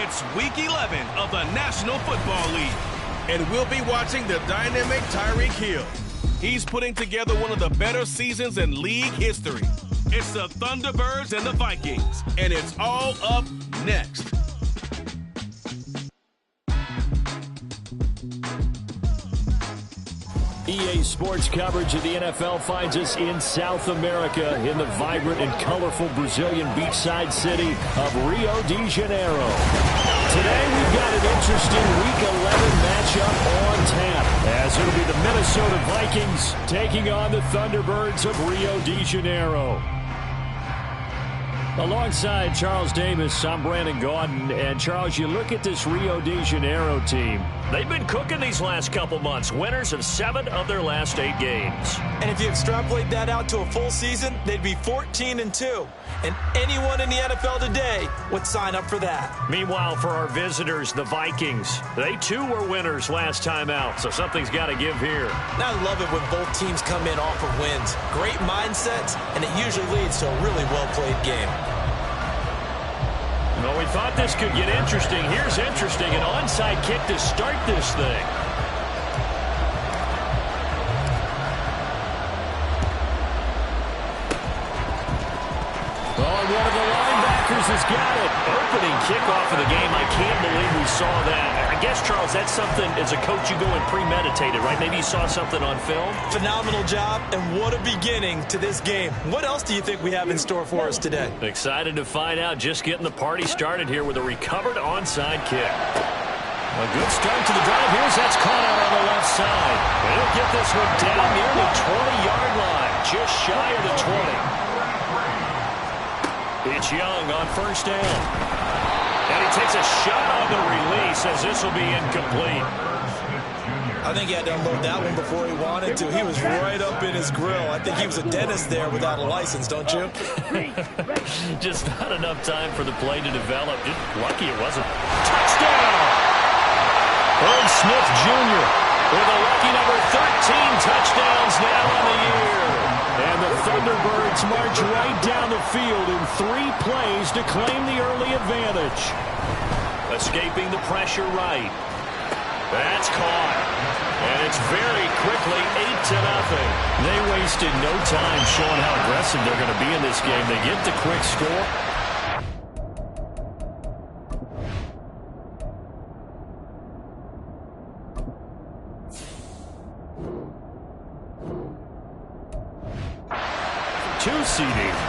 It's Week 11 of the National Football League. And we'll be watching the dynamic Tyreek Hill. He's putting together one of the better seasons in league history. It's the Thunderbirds and the Vikings, and it's all up next. EA Sports coverage of the NFL finds us in South America in the vibrant and colorful Brazilian beachside city of Rio de Janeiro. Today we've got an interesting Week 11 matchup on tap, as it'll be the Minnesota Vikings taking on the Thunderbirds of Rio de Janeiro. Alongside Charles Davis, I'm Brandon Gaudin. And Charles, you look at this Rio de Janeiro team. They've been cooking these last couple months. Winners of 7 of their last 8 games. And if you extrapolate that out to a full season, they'd be 14-2. And anyone in the NFL today would sign up for that. Meanwhile, for our visitors, the Vikings, they too were winners last time out, so something's got to give here. And I love it when both teams come in off of wins. Great mindsets, and it usually leads to a really well-played game. Well, we thought this could get interesting. Here's interesting, an onside kick to start this thing. Oh, and one of the linebackers has got it. Opening kickoff of the game. I can't believe we saw that. I guess, Charles, that's something as a coach you go and premeditated, right? Maybe you saw something on film. Phenomenal job, and what a beginning to this game. What else do you think we have in store for us today? Excited to find out. Just getting the party started here with a recovered onside kick. A good start to the drive. Here's that's caught out on the left side. They'll get this one down near the 20-yard line, just shy of the 20. It's Young on first down. And he takes a shot on the release as this will be incomplete. I think he had to unload that one before he wanted to. He was right up in his grill. I think he was a dentist there without a license, don't you? Just not enough time for the play to develop. Just lucky it wasn't. Touchdown! Irv Smith Jr. with a lucky number 13 touchdowns now on the year. And the Thunderbirds march right down the field in 3 plays to claim the early advantage. Escaping the pressure right. That's caught. And it's very quickly 8-0. They wasted no time showing how aggressive they're going to be in this game. They get the quick score.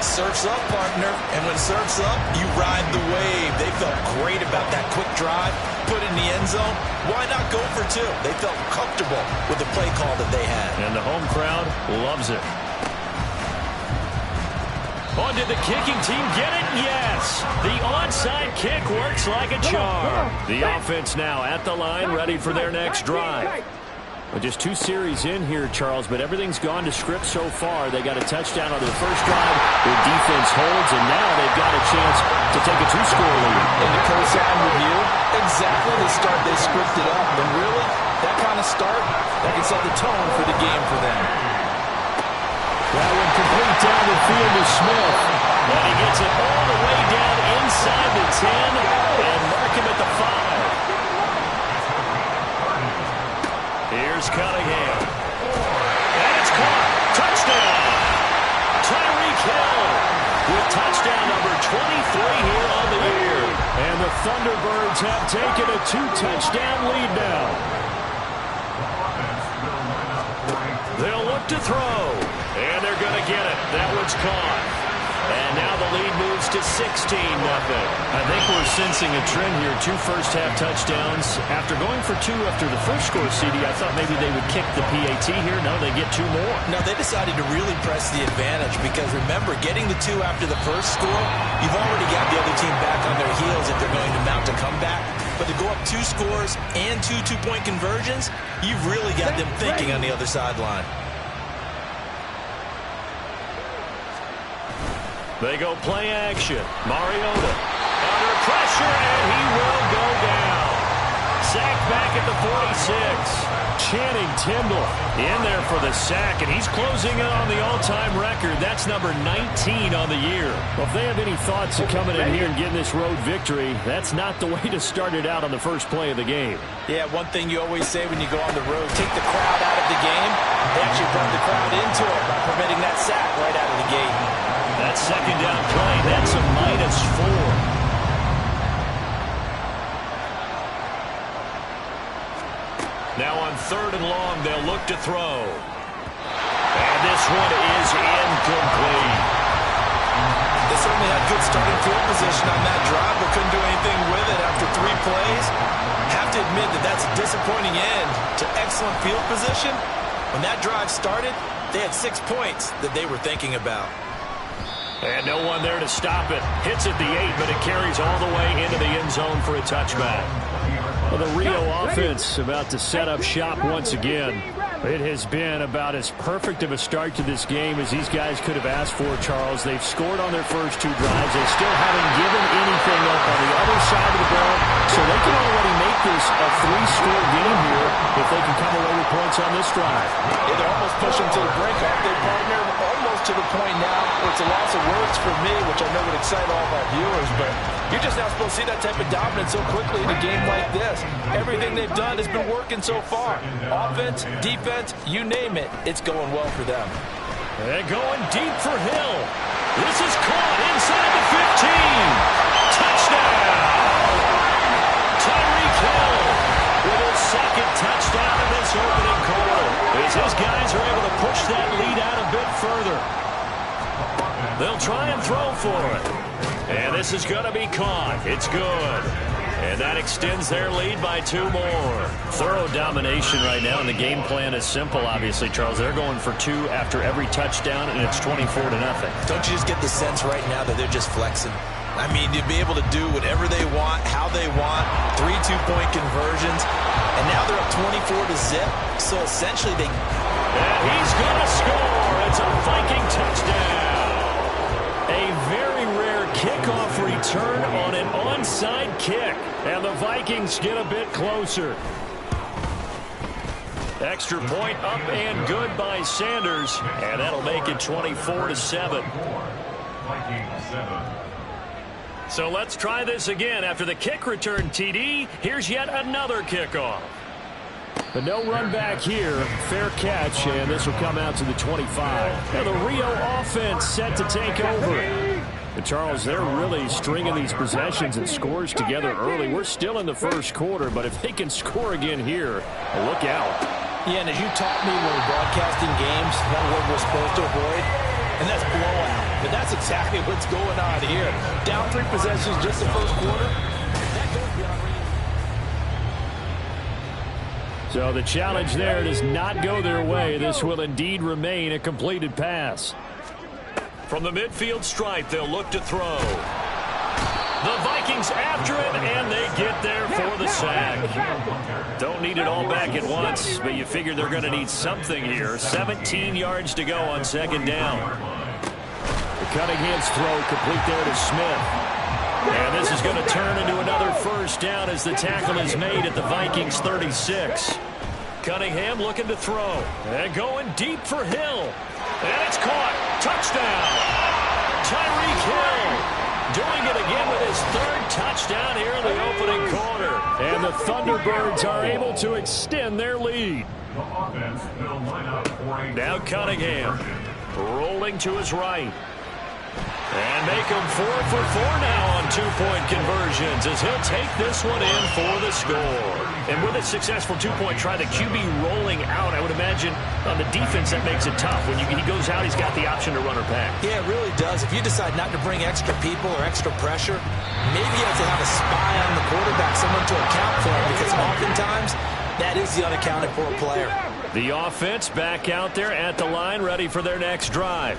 Surf's up, partner. And when surf's up, you ride the wave. They felt great about that quick drive, put in the end zone. Why not go for 2? They felt comfortable with the play call that they had. And the home crowd loves it. Oh, did the kicking team get it? Yes. The onside kick works like a charm. The offense now at the line, ready for their next drive. Well, just 2 series in here, Charles, but everything's gone to script so far. They got a touchdown on their first drive. Their defense holds, and now they've got a chance to take a 2-score lead. And to co-sign with you, exactly the start they scripted up. And really, that kind of start, that can set the tone for the game for them. That one complete down the field to Smith. And he gets it all the way down inside the 10 and mark him at the 5. Here's Cunningham. And it's caught. Touchdown. Tyreek Hill with touchdown number 23 here on the year. And the Thunderbirds have taken a 2-touchdown lead now. They'll look to throw. And they're going to get it. That one's caught. And now the lead moves to 16-0. I think we're sensing a trend here. 2 first-half touchdowns. After going for 2 after the first score, CD, I thought maybe they would kick the PAT here. No, they get 2 more. No, they decided to really press the advantage because, remember, getting the 2 after the first score, you've already got the other team back on their heels if they're going to mount a comeback. But to go up 2 scores and 2 two-point conversions, you've really got them thinking on the other sideline. They go play action. Mariota under pressure, and he will go down. sacked back at the 46. Channing Tindall in there for the sack, and he's closing in on the all-time record. That's number 19 on the year. Well, if they have any thoughts of coming in here and getting this road victory, that's not the way to start it out on the first play of the game. Yeah, one thing you always say when you go on the road, take the crowd out of the game. They actually brought the crowd into it by permitting that sack right out of the gate. That second down play, that's a -4. Now on 3rd and long, they'll look to throw. And this one is incomplete. They certainly had good starting field position on that drive, but couldn't do anything with it after 3 plays. Have to admit that that's a disappointing end to excellent field position. When that drive started, they had 6 points that they were thinking about. And no one there to stop it. Hits at the 8, but it carries all the way into the end zone for a touchback. Well, the Rio offense about to set up shop once again. It has been about as perfect of a start to this game as these guys could have asked for, Charles. They've scored on their first 2 drives. They still haven't given anything up on the other side of the ball, so they can already make this a 3-score game here if they can come away with points on this drive. Yeah, they're almost pushing to the brink, aren't they, partner? Almost to the point now where it's a loss of words for me, which I know would excite all of our viewers, but you're just not supposed to see that type of dominance so quickly in a game like this. Everything they've done has been working so far. Offense, defense, you name it, it's going well for them. They're going deep for Hill. This is caught inside the 15. Touchdown! Tyreek Hill with his 2nd touchdown in this opening quarter. As his guys are able to push that lead out a bit further. They'll try and throw for it. And this is going to be caught. It's good. And that extends their lead by 2 more. Thorough domination right now, and the game plan is simple, obviously, Charles. They're going for 2 after every touchdown, and it's 24-0. Don't you just get the sense right now that they're just flexing? I mean, to be able to do whatever they want, how they want, 3 two-point conversions, and now they're up 24-0. So essentially they... And he's going to score. It's a Viking touchdown. A very rare kickoff return on an onside kick. And the Vikings get a bit closer. Extra point up and good by Sanders. And that'll make it 24-7. So let's try this again. After the kick return, TD, here's yet another kickoff. But no run back here. Fair catch, and this will come out to the 25. Now the Rio offense set to take over. But Charles, they're really stringing these possessions and scores together early. We're still in the first quarter, but if they can score again here, look out. Yeah, and as you taught me when we're broadcasting games, one word we're supposed to avoid, and that's blowout. But that's exactly what's going on here. Down 3 possessions just the first quarter. That goes beyond reading. So the challenge there does not go their way. This will indeed remain a completed pass. From the midfield stripe, they'll look to throw. The Vikings after him, and they get there for the sack. Don't need it all back at once, but you figure they're going to need something here. 17 yards to go on 2nd down. Cunningham's throw complete there to Smith. And this is going to turn into another 1st down as the tackle is made at the Vikings 36. Cunningham looking to throw. And going deep for Hill. And it's caught. Touchdown. Tyreek Hill doing it again with his 3rd touchdown here in the opening quarter. And the Thunderbirds are able to extend their lead. Now Cunningham rolling to his right. And make him 4 for 4 now on 2-point conversions as he'll take this one in for the score. And with a successful 2-point try, the QB rolling out, I would imagine on the defense that makes it tough. When he goes out, he's got the option to run or pass. Yeah, it really does. If you decide not to bring extra people or extra pressure, maybe you have to have a spy on the quarterback, someone to account for him, because oftentimes that is the unaccounted for player. The offense back out there at the line, ready for their next drive.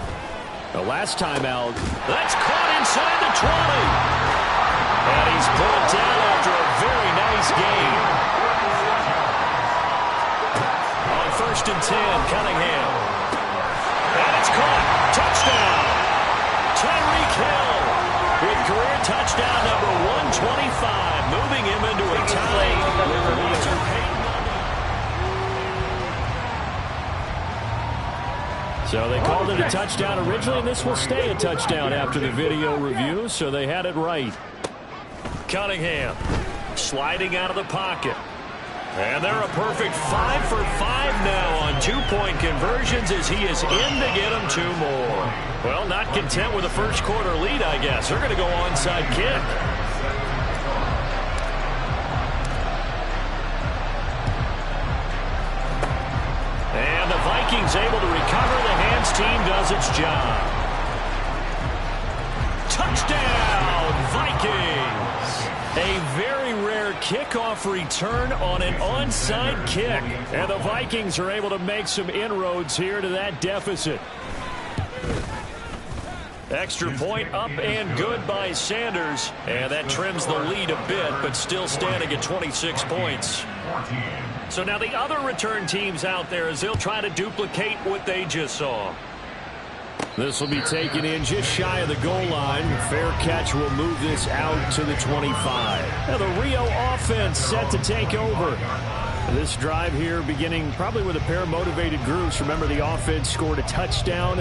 The last time out. That's caught inside the 20. And he's put down after a very nice gain. On 1st and 10, Cunningham. And it's caught. Touchdown. Tyreek Hill with career touchdown number 125, moving him into a tie with So they called it a touchdown originally, and this will stay a touchdown after the video review, so they had it right. Cunningham sliding out of the pocket. And they're a perfect 5 for 5 now on 2-point conversions as he is in to get them 2 more. Well, not content with a first quarter lead, I guess. They're going to go onside kick. And the Vikings able to recover. The hands team does its job. Touchdown, Vikings! A very rare kickoff return on an onside kick. And the Vikings are able to make some inroads here to that deficit. Extra point up and good by Sanders. And that trims the lead a bit, but still standing at 26 points. So now the other return teams out there as they'll try to duplicate what they just saw. This will be taken in just shy of the goal line. Fair catch will move this out to the 25. Now the Rio offense set to take over. This drive here beginning probably with a pair of motivated groups. Remember, the offense scored a touchdown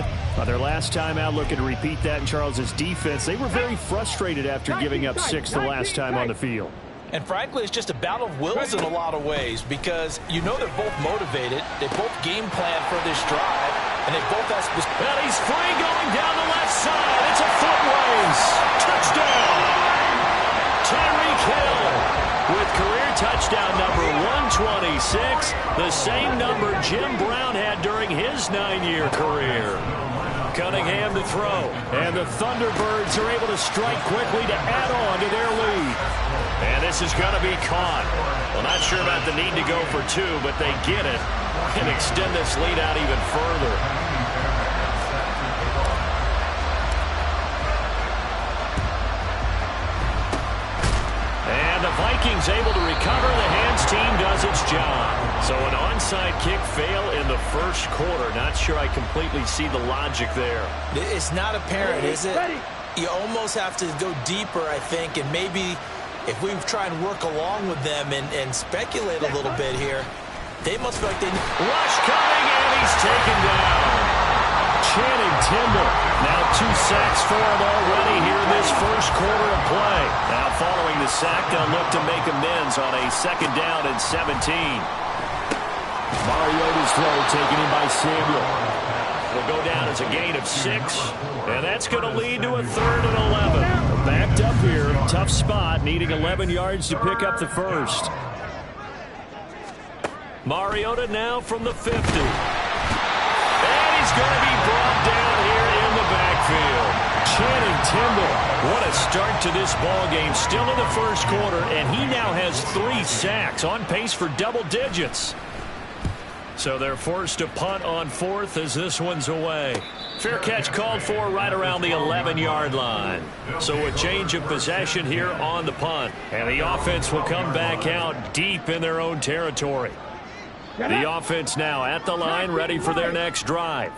their last time out. Looking to repeat that in Charles's defense. They were very frustrated after giving up 6 the last time on the field. And frankly, it's just a battle of wills in a lot of ways because you know they're both motivated. They both game plan for this drive, and they both have specific. Well, he's free going down the left side. It's a foot race. Touchdown. Tyreek Hill with career touchdown number 126, the same number Jim Brown had during his 9-year career. Cunningham to throw, and the Thunderbirds are able to strike quickly to add on to their lead. And this is going to be caught. Well, not sure about the need to go for 2, but they get it and extend this lead out even further. And the Vikings able to recover. The hands team does its job. So an onside kick fail in the first quarter. Not sure I completely see the logic there. It's not apparent, is it? You almost have to go deeper, I think, and maybe if we try and work along with them and speculate a little bit here, they must feel like they... Rush coming, and he's taken down. Channing Tindall. Now 2 sacks for him already here in this first quarter of play. Now following the sack, they'll look to make amends on a 2nd down and 17. Mariota's throw taken in by Samuel. Will go down as a gain of 6, and that's going to lead to a 3rd and 11. Backed up here, tough spot, needing 11 yards to pick up the first. Mariota now from the 50. And he's going to be brought down here in the backfield. Channing Tindall. What a start to this ball game. Still in the first quarter, and he now has 3 sacks, on pace for double digits. So they're forced to punt on 4th as this one's away. Fair catch called for right around the 11-yard line. So a change of possession here on the punt. And the offense will come back out deep in their own territory. The offense now at the line, ready for their next drive.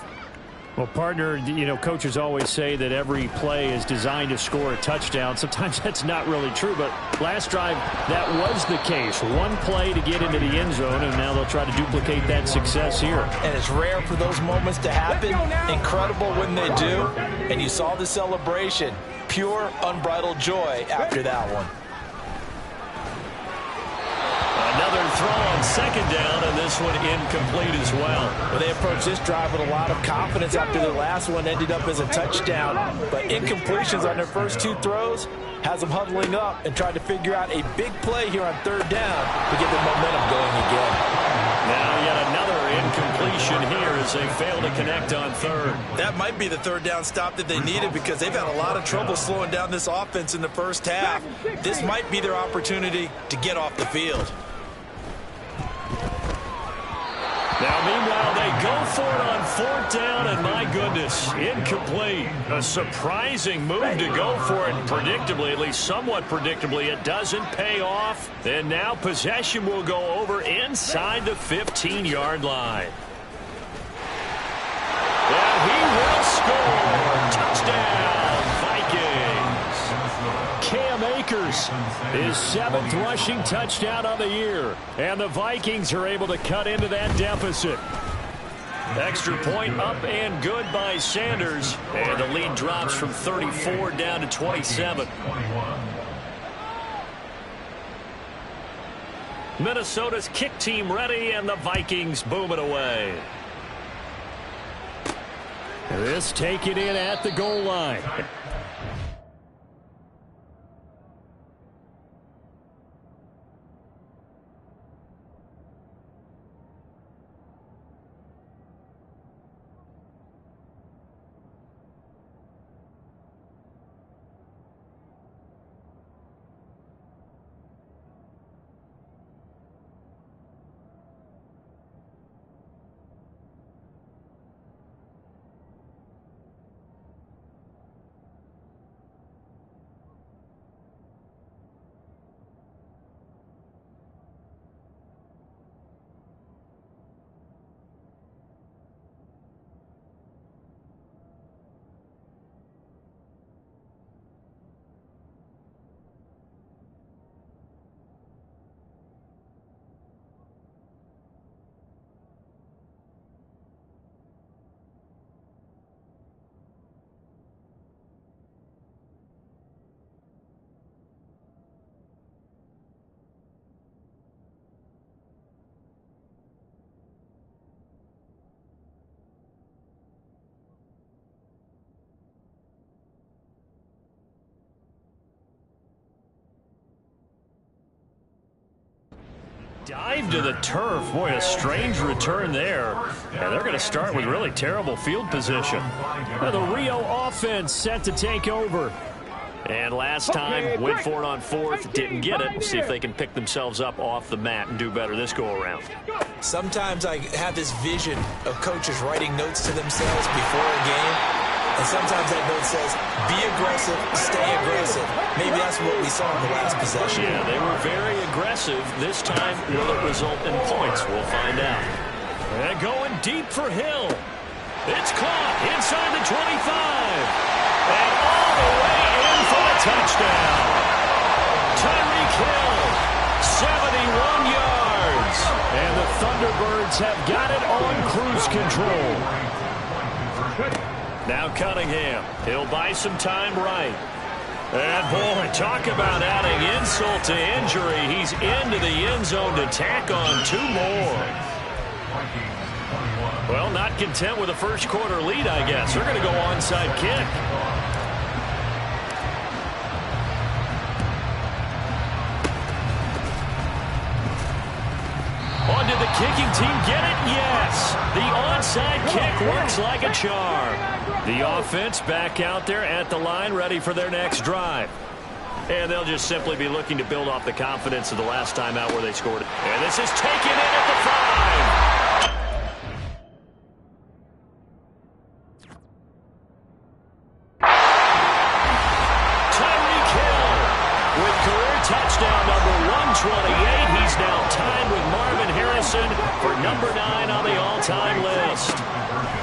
Well, partner, you know, coaches always say that every play is designed to score a touchdown. Sometimes that's not really true, but last drive, that was the case. One play to get into the end zone, and now they'll try to duplicate that success here. And it's rare for those moments to happen. Incredible when they do. And you saw the celebration. Pure, unbridled joy after that one. Another throw on 2nd down, and this one incomplete as well. Well, they approached this drive with a lot of confidence after their last one ended up as a touchdown. But incompletions on their first 2 throws has them huddling up and trying to figure out a big play here on 3rd down to get the momentum going again. Now yet another incompletion here as they fail to connect on 3rd. That might be the 3rd down stop that they needed because they've had a lot of trouble slowing down this offense in the first half. This might be their opportunity to get off the field. Now, meanwhile, they go for it on 4th down, and my goodness, incomplete. A surprising move to go for it predictably, at least somewhat predictably. It doesn't pay off. And now possession will go over inside the 15-yard line. And he will score. Touchdown, Vikings. Cam Akers, his 7th rushing touchdown on the year. And the Vikings are able to cut into that deficit. Extra point up and good by Sanders. And the lead drops from 34 down to 27. Minnesota's kick team ready, and the Vikings boom it away. This taken in at the goal line. Dive to the turf. Boy, a strange return there. And they're going to start with really terrible field position. Now the Rio offense set to take over. And last time, went for it on fourth, didn't get it. See if they can pick themselves up off the mat and do better this go-around. Sometimes I have this vision of coaches writing notes to themselves before a game. And sometimes that note says, be aggressive, stay aggressive. Maybe that's what we saw in the last possession. Yeah, they were very aggressive. This time, will it result in points? We'll find out. And going deep for Hill. It's caught inside the 25. And all the way in for a touchdown. Tyreek Hill, 71 yards. And the Thunderbirds have got it on cruise control. Now Cunningham. He'll buy some time right. And, boy, talk about adding insult to injury. He's into the end zone to tack on 2 more. Well, not content with a first-quarter lead, I guess. They're going to go onside kick. On did the kicking team get it? Yes. The onside kick works like a charm. The offense back out there at the line, ready for their next drive. And they'll just simply be looking to build off the confidence of the last time out where they scored it. And this is taken in at the 5. Tyreek Hill with career touchdown number 128. He's now tied with Marvin Harrison for number 9 on the all-time list.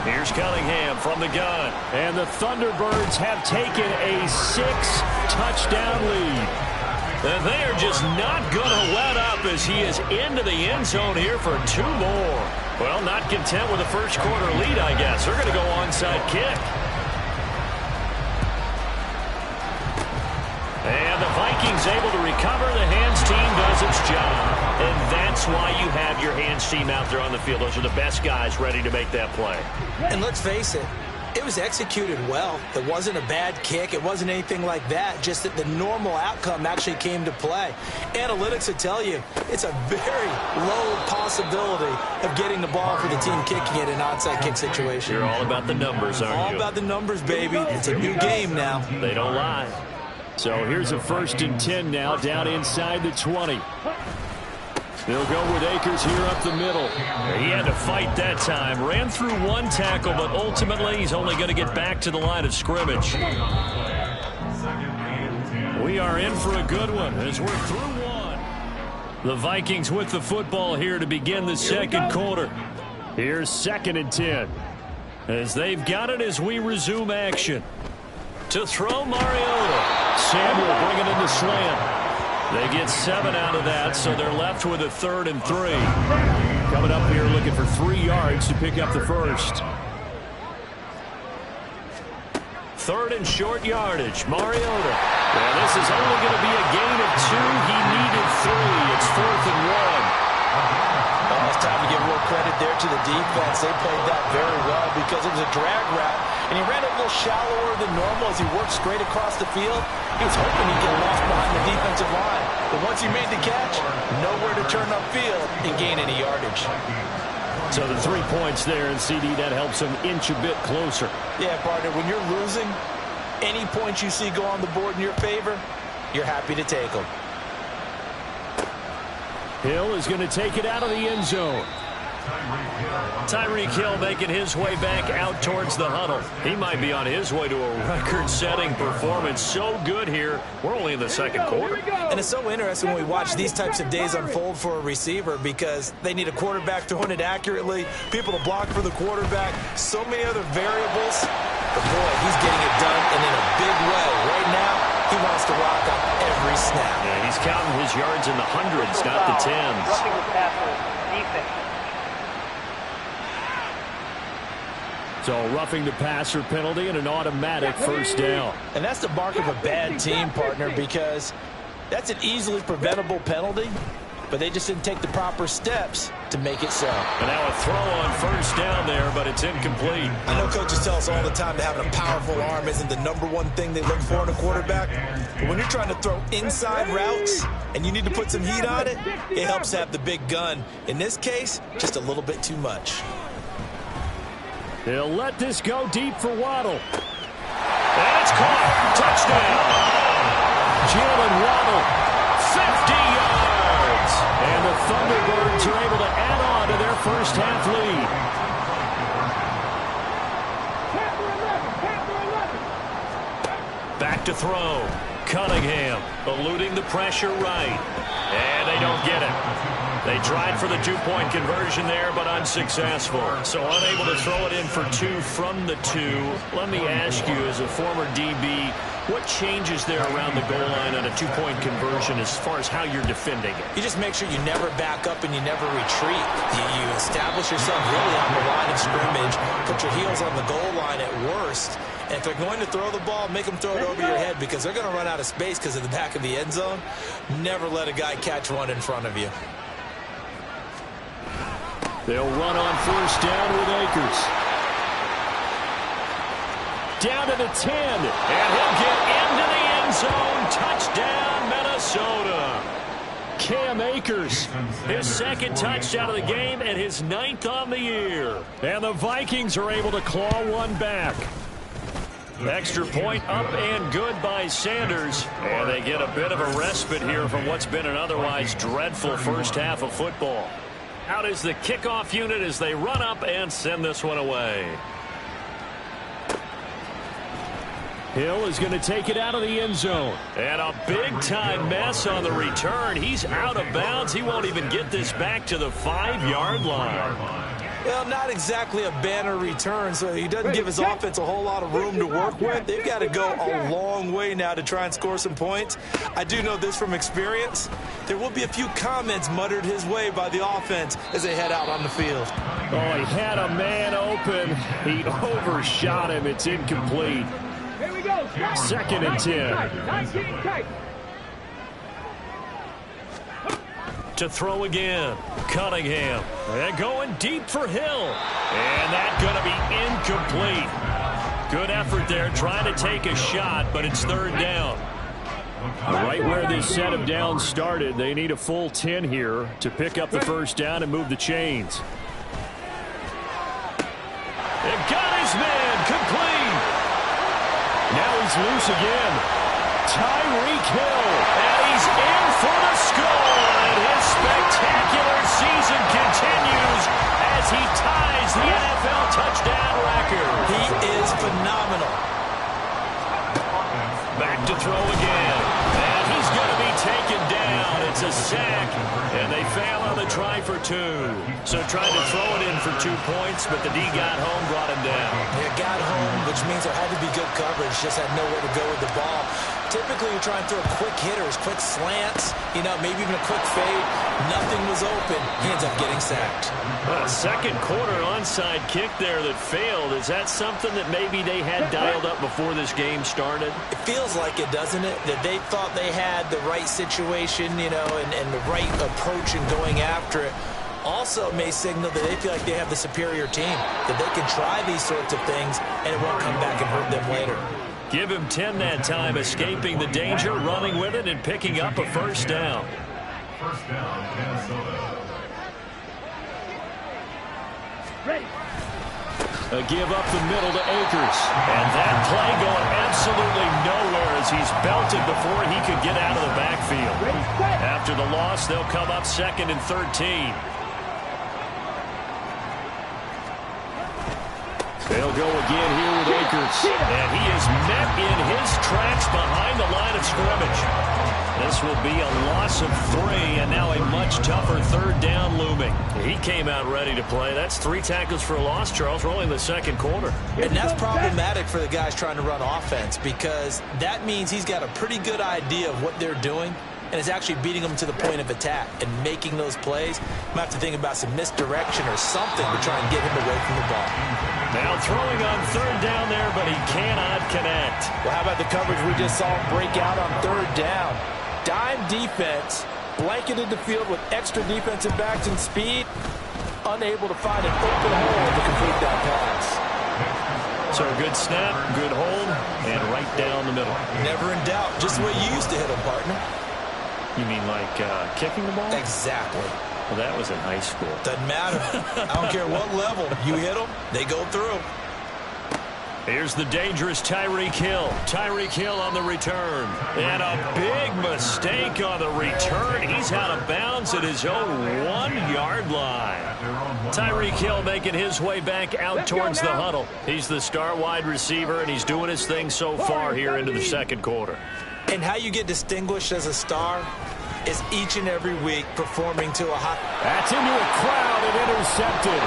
Here's Cunningham from the gun. And the Thunderbirds have taken a 6-touchdown lead. And they are just not going to let up as he is into the end zone here for 2 more. Well, not content with a first-quarter lead, I guess. They're going to go onside kick. And the Vikings able to recover. The hands team does its job. And that's why you have your hands team out there on the field. Those are the best guys ready to make that play. And let's face it, it was executed well. It wasn't a bad kick. It wasn't anything like that. Just that the normal outcome actually came to play. Analytics will tell you it's a very low possibility of getting the ball for the team kicking it in an onside kick situation. You're all about the numbers, aren't you? All about the numbers, baby. It's a new game now. They don't lie. So here's a 1st and 10 now, down inside the 20. They'll go with Akers here up the middle. He had to fight that time. Ran through 1 tackle, but ultimately he's only going to get back to the line of scrimmage. We are in for a good one as we're through 1. The Vikings with the football here to begin the second quarter. Here's 2nd and 10. As they've got it as we resume action. To throw, Mariota. Samuel bringing in the slant. They get 7 out of that, so they're left with a 3rd and 3. Coming up here looking for 3 yards to pick up the first. 3rd and short yardage. Mariota. Well, this is only going to be a gain of 2. He needed 3. It's 4th and 1. Well, it's time to give real credit there to the defense. They played that very well because it was a drag route, and he ran a little shallower than normal as he worked straight across the field. He was hoping he'd get lost behind the defensive line, but once he made the catch, nowhere to turn upfield and gain any yardage. So the 3 points there, and CD, that helps him inch a bit closer. Yeah, partner, when you're losing, any points you see go on the board in your favor, you're happy to take them. Hill is going to take it out of the end zone. Tyreek Hill making his way back out towards the huddle. He might be on his way to a record-setting performance. So good here. We're only in the 2nd quarter. And it's so interesting when we watch these types of days unfold for a receiver because they need a quarterback throwing it accurately, people to block for the quarterback, so many other variables. But boy, he's getting it done and in a big way. Right now, he wants to rock on every snap. Yeah, he's counting his yards in the hundreds, not the tens. Roughing the passer, defense. So roughing the passer penalty and an automatic first down. And that's the mark of a bad team, partner, because that's an easily preventable penalty, but they just didn't take the proper steps to make it so. And now a throw on first down there, but it's incomplete. I know coaches tell us all the time that having a powerful arm isn't the #1 thing they look for in a quarterback, but when you're trying to throw inside routes and you need to put some heat on it, it helps to have the big gun. In this case, just a little bit too much. He'll let this go deep for Waddle. And it's caught. Touchdown. Jalen Waddle, 50 yards. And the Thunderbirds are able to add on to their first half lead. Back to throw. Cunningham eluding the pressure right. And they don't get it. They tried for the 2-point conversion there, but unsuccessful. So unable to throw it in for 2 from the 2. Let me ask you, as a former DB, what changes there around the goal line on a 2-point conversion as far as how you're defending it? You just make sure you never back up and you never retreat. You establish yourself really on the line of scrimmage, put your heels on the goal line at worst. And if they're going to throw the ball, make them throw it over your head because they're going to run out of space because of the back of the end zone. Never let a guy catch one in front of you. They'll run on first down with Akers. Down to the 10. And he'll get into the end zone. Touchdown, Minnesota. Cam Akers. His 2nd touchdown of the game and his 9th on the year. And the Vikings are able to claw one back. Extra point up and good by Sanders. And they get a bit of a respite here from what's been an otherwise dreadful first half of football. Out is the kickoff unit as they run up and send this one away. Hill is going to take it out of the end zone. And a big-time mess on the return. He's out of bounds. He won't even get this back to the 5-yard line. Well, not exactly a banner return, so he doesn't give his offense a whole lot of room to work with. They've got to go a long way now to try and score some points. I do know this from experience. There will be a few comments muttered his way by the offense as they head out on the field. Oh, he had a man open. He overshot him. It's incomplete. Here we go. 2nd and 10. 19 tight. To throw again. Cunningham. And going deep for Hill. And that's going to be incomplete. Good effort there trying to take a shot, but it's 3rd down. Right where this set of downs started, they need a full 10 here to pick up the first down and move the chains. They've got his man complete. Now he's loose again. Tyreek Hill. And he's in for the score. And his spectacular season continues as he ties the NFL touchdown record. He is phenomenal. Back to throw again. And he's going to be taken down. It's a sack. And they fail on the try for 2. So trying to throw it in for 2 points, but the D got home, brought him down. He got home, which means there had to be good coverage. Just had nowhere to go with the ball. typically you try and throw quick hitters, quick slants, you know, maybe even a quick fade. Nothing was open. He ends up getting sacked. Second quarter onside kick there that failed. Is that something that maybe they had dialed up before this game started? It feels like it, doesn't it? That they thought they had the right situation, you know, and the right approach in going after it. Also may signal that they feel like they have the superior team, that they can try these sorts of things and it won't come back and hurt them later. Give him 10 that time, escaping the danger, running with it, and picking up a first down. First down, Minnesota. Ready. A give up the middle to Akers. And that play going absolutely nowhere as he's belted before he could get out of the backfield. Ready, set. After the loss, they'll come up 2nd and 13. They'll go again here with Akers. And he is met in his tracks behind the line of scrimmage. This will be a loss of 3, and now a much tougher 3rd down looming. He came out ready to play. That's 3 tackles for a loss, Charles, rolling the second quarter. And that's problematic for the guys trying to run offense because that means he's got a pretty good idea of what they're doing and is actually beating them to the point of attack and making those plays. Might have to think about some misdirection or something to try and get him away from the ball. Now throwing on 3rd down there, but he cannot connect. Well, how about the coverage we just saw him break out on 3rd down? Dime defense, blanketed the field with extra defensive backs and speed, unable to find an open hole to complete that pass. So a good snap, good hold, and right down the middle. Never in doubt, just the way you used to hit them, partner. You mean like kicking the ball? Exactly. Well, that was in high school. Doesn't matter. I don't care what level. You hit them, they go through. Here's the dangerous Tyreek Hill. Tyreek Hill on the return. And a big mistake on the return. He's out of bounds at his own 1-yard line. Tyreek Hill making his way back out towards the huddle. He's the star wide receiver, and he's doing his thing so far here into the second quarter. And how you get distinguished as a star is each and every week performing to a high. That's into a crowd and intercepted.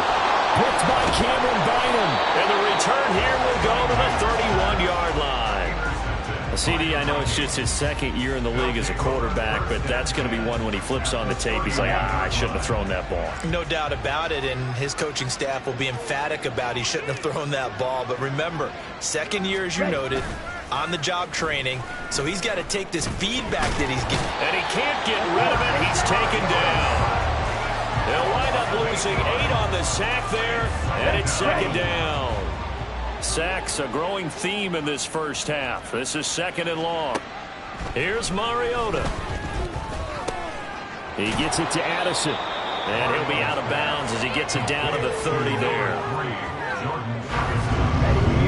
Picked by Cameron Bynum. And the return here will go to the 31-yard line. CD, I know it's just his 2nd year in the league as a quarterback, but that's going to be one when he flips on the tape. He's like, I shouldn't have thrown that ball. No doubt about it, and his coaching staff will be emphatic about he shouldn't have thrown that ball. But remember, 2nd year, as you noted, on-the-job training, so he's got to take this feedback that he's getting. And he can't get rid of it. He's taken down. They'll wind up losing 8 on the sack there, and it's 2nd down. Sacks, a growing theme in this first half. This is 2nd and long. Here's Mariota. He gets it to Addison. And he'll be out of bounds as he gets it down to the 30 there.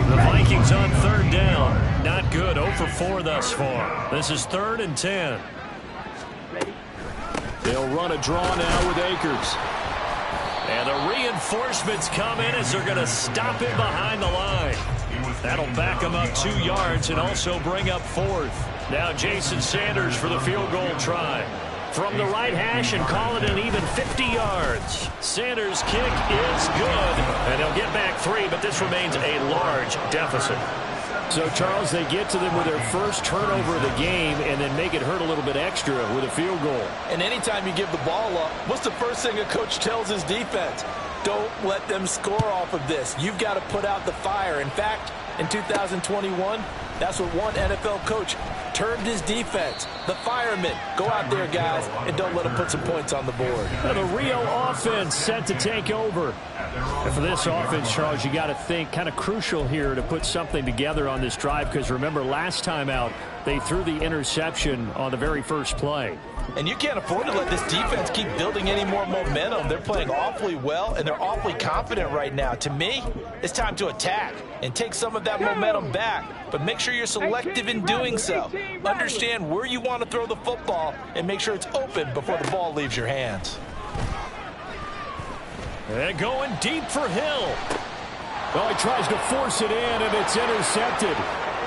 The Vikings on 3rd down. Not good. 0 for 4 thus far. This is 3rd and 10. They'll run a draw now with Akers. And the reinforcements come in as they're going to stop him behind the line. That'll back him up 2 yards and also bring up 4th. Now Jason Sanders for the field goal try. From the right hash and call it an even 50 yards. Sanders' kick is good. And they'll get back 3, but this remains a large deficit. So, Charles, they get to them with their first turnover of the game and then make it hurt a little bit extra with a field goal. And anytime you give the ball up, what's the first thing a coach tells his defense? Don't let them score off of this. You've got to put out the fire. In fact, in 2021, that's what one NFL coach termed his defense. The firemen. Go out there, guys, and don't let them put some points on the board. And the Rio offense set to take over. And for this offense, Charles, you got to think kind of crucial here to put something together on this drive because remember last time out, they threw the interception on the very first play. And you can't afford to let this defense keep building any more momentum. They're playing awfully well, and they're awfully confident right now. To me, it's time to attack and take some of that momentum back. But make sure you're selective in doing so. Understand where you want to throw the football and make sure it's open before the ball leaves your hands. And going deep for Hill. Well, he tries to force it in, and it's intercepted.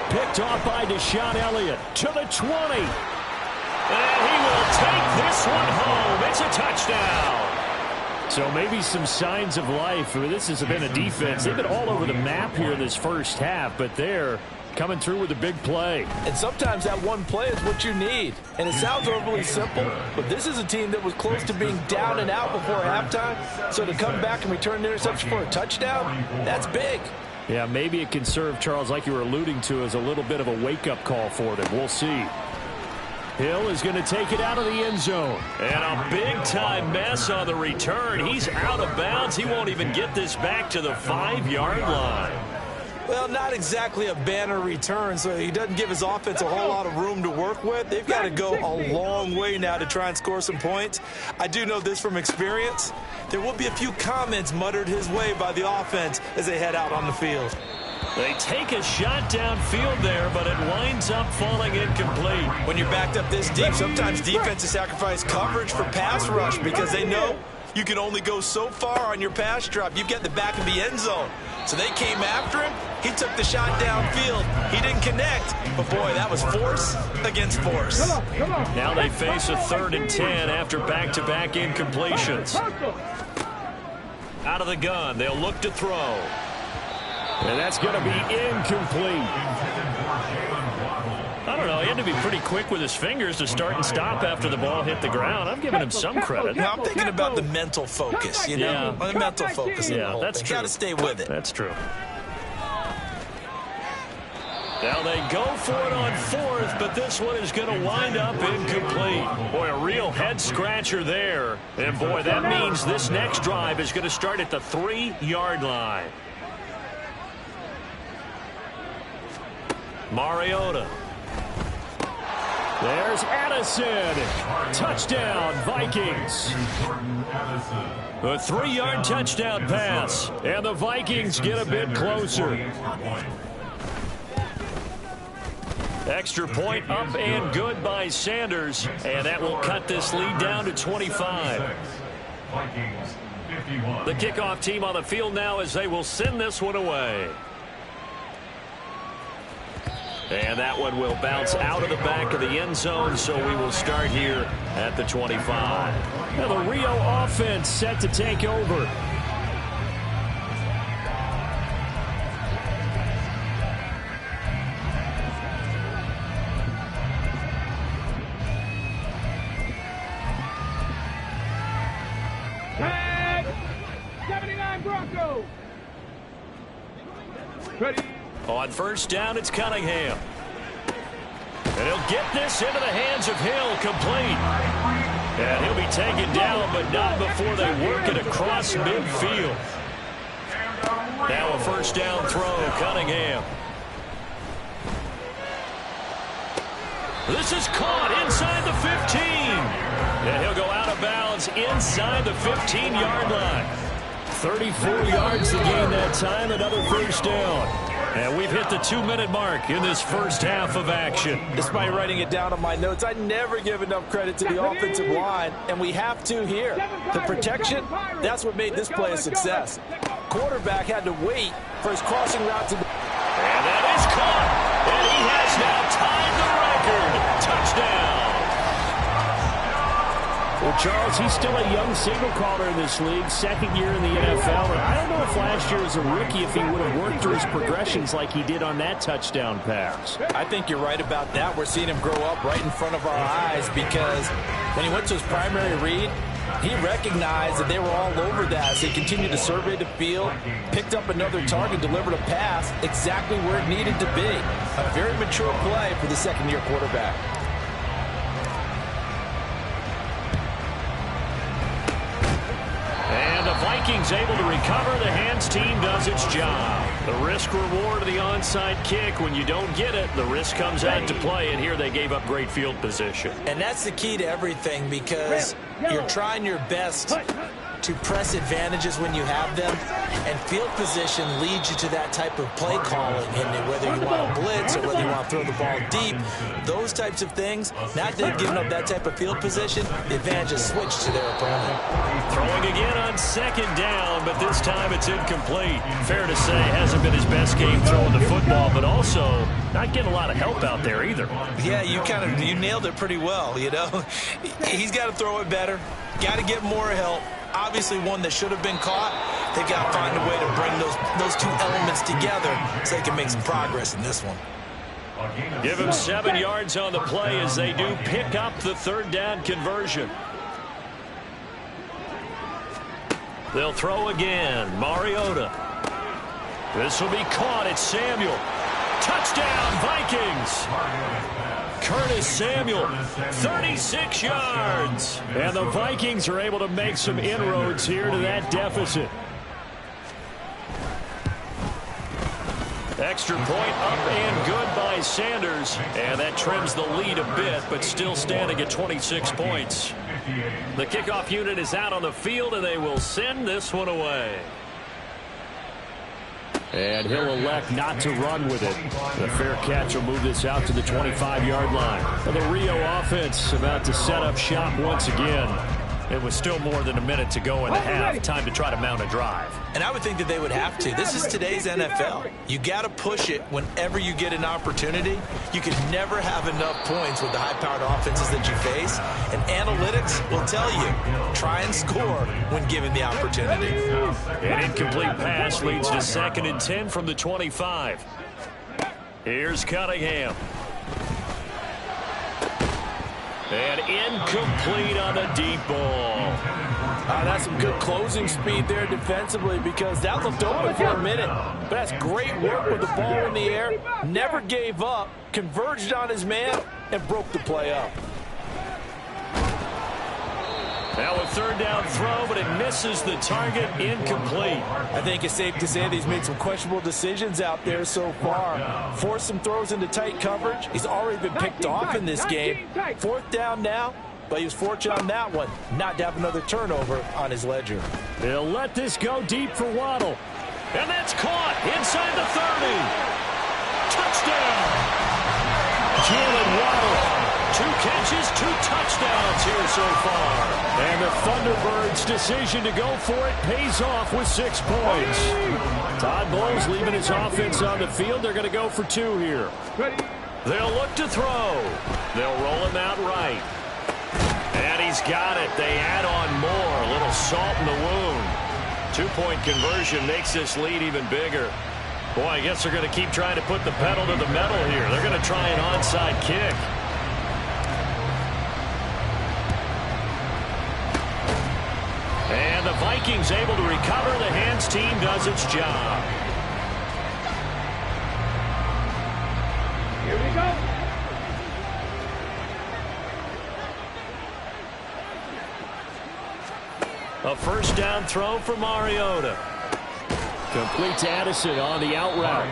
Picked off by Deshaun Elliott to the 20. And he will take this one home. It's a touchdown. So maybe some signs of life. I mean, this has been a defense. They've been all over the map here in this first half, but there coming through with a big play. And sometimes that one play is what you need. And it sounds overly simple, but this is a team that was close to being down and out before halftime. So to come back and return the interception for a touchdown, that's big. Yeah, maybe it can serve, Charles, like you were alluding to, as a little bit of a wake-up call for them. We'll see. Hill is going to take it out of the end zone. And a big-time mess on the return. He's out of bounds. He won't even get this back to the 5-yard line. Well, not exactly a banner return, so he doesn't give his offense a whole lot of room to work with. They've got to go a long way now to try and score some points. I do know this from experience. There will be a few comments muttered his way by the offense as they head out on the field. They take a shot downfield there, but it winds up falling incomplete. When you're backed up this deep, sometimes defenses sacrifice coverage for pass rush because they know you can only go so far on your pass drop. You've got the back of the end zone. So they came after him. He took the shot downfield. He didn't connect. But, boy, that was force against force. Now they face a 3rd and 10 after back-to-back incompletions. Out of the gun, they'll look to throw. And that's going to be incomplete. I don't know. He had to be pretty quick with his fingers to start and stop after the ball hit the ground. I'm giving him some credit. Now, I'm thinking about the mental focus, you know? The mental focus. Yeah, that's true. Got to stay with it. That's true. Now they go for it on 4th, but this one is going to wind up incomplete. Boy, a real head-scratcher there. And, boy, that means this next drive is going to start at the 3-yard line. Mariota. There's Addison. Touchdown, Vikings. A 3-yard touchdown pass. And the Vikings get a bit closer. Extra point up and good by Sanders. And that will cut this lead down to 25. The kickoff team on the field now as they will send this one away. And that one will bounce out of the back of the end zone, so we will start here at the 25. Now the Rio offense set to take over. Tag! 79 Broncos! Ready? On 1st down, it's Cunningham. And he'll get this into the hands of Hill, complete. And he'll be taken down, but not before they work it across midfield. Now a 1st down throw, Cunningham. This is caught inside the 15. And he'll go out of bounds inside the 15-yard line. 34 yards to gain that time, another 1st down. And we've hit the 2-minute mark in this first half of action. Despite writing it down on my notes, I never give enough credit to the offensive line, and we have to here. The protection, that's what made this play a success. Quarterback had to wait for his crossing route to... And that is caught. And he has now tied the record. Touchdown. Well, Charles, he's still a young signal caller in this league, 2nd year in the NFL. And I don't know if last year as a rookie if he would have worked through his progressions like he did on that touchdown pass. I think you're right about that. We're seeing him grow up right in front of our eyes because when he went to his primary read, he recognized that they were all over that as he continued to survey the field, picked up another target, delivered a pass exactly where it needed to be. A very mature play for the 2nd-year quarterback. And the Vikings able to recover. The hands team does its job. The risk reward of the onside kick. When you don't get it, the risk comes out to play, and here they gave up great field position. And that's the key to everything because you're trying your best to press advantages when you have them, and field position leads you to that type of play calling, and whether you want to blitz or whether you want to throw the ball deep, those types of things. Now that they've given up that type of field position, the advantage is switched to their opponent. Throwing again on 2nd down, but this time it's incomplete. Fair to say, hasn't been his best game throwing the football, but also not getting a lot of help out there either. Yeah, you nailed it pretty well, you know. He's got to throw it better, got to get more help. Obviously one that should have been caught. They've got to find a way to bring those two elements together so they can make some progress in this one. Give him 7 yards on the play as they do pick up the 3rd down conversion. They'll throw again. Mariota. This will be caught. It's Samuel. Touchdown, Vikings. Curtis Samuel, 36 yards. And the Vikings are able to make some inroads here to that deficit. Extra point up and good by Sanders. And that trims the lead a bit, but still standing at 26 points. The kickoff unit is out on the field, and they will send this one away. And he'll elect not to run with it. The fair catch will move this out to the 25-yard line. And the Rio offense about to set up shop once again. It was still more than a minute to go in the half. Time to try to mount a drive. And I would think that they would have to. This is today's NFL. You got to push it whenever you get an opportunity. You can never have enough points with the high-powered offenses that you face. And analytics will tell you, try and score when given the opportunity. An incomplete pass leads to 2nd and 10 from the 25. Here's Cunningham. And incomplete on the deep ball. That's some good closing speed there defensively, because that looked open for a minute. But that's great work with the ball in the air. Never gave up, converged on his man, and broke the play up. Now a 3rd down throw, but it misses the target. Incomplete. I think it's safe to say that he's made some questionable decisions out there so far. Forced some throws into tight coverage. He's already been picked off in this game. 4th down now, but he was fortunate on that one not to have another turnover on his ledger. They'll let this go deep for Waddle. And that's caught inside the 30. Touchdown. Jalen Waddle. 2 catches, 2 touchdowns here so far. And the Thunderbirds' decision to go for it pays off with 6 points. Todd Bowles leaving his offense on the field. They're going to go for 2 here. They'll look to throw. They'll roll him out right. And he's got it. They add on more. A little salt in the wound. 2-point conversion makes this lead even bigger. Boy, I guess they're going to keep trying to put the pedal to the metal here. They're going to try an onside kick. And the Vikings able to recover. The hands team does its job. Here we go. A 1st down throw for Mariota. Complete to Addison on the out route.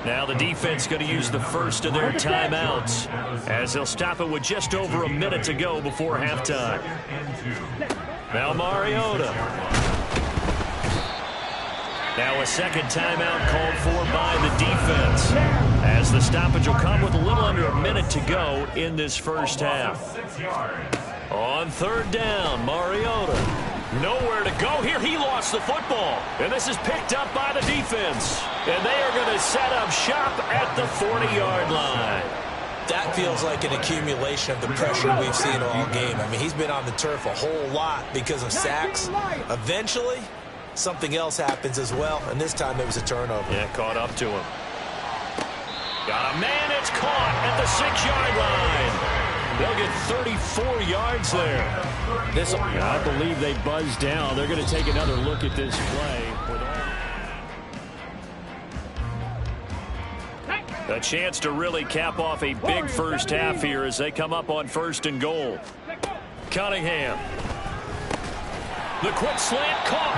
Now the defense going to use the first of their timeouts as they'll stop it with just over a minute to go before halftime. Now Mariota. Now a 2nd timeout called for by the defense, as the stoppage will come with a little under a minute to go in this first half. On 3rd down, Mariota. Nowhere to go here. He lost the football. And this is picked up by the defense. And they are going to set up shop at the 40-yard line. That feels like an accumulation of the pressure we've seen all game. I mean, he's been on the turf a whole lot because of sacks. Eventually, something else happens as well, and this time it was a turnover. Yeah, caught up to him. Got a man. It's caught at the 6-yard line. They'll get 34 yards there. I believe they buzzed down. They're going to take another look at this play. A chance to really cap off a big first half here as they come up on 1st and goal. Cunningham. The quick slant caught.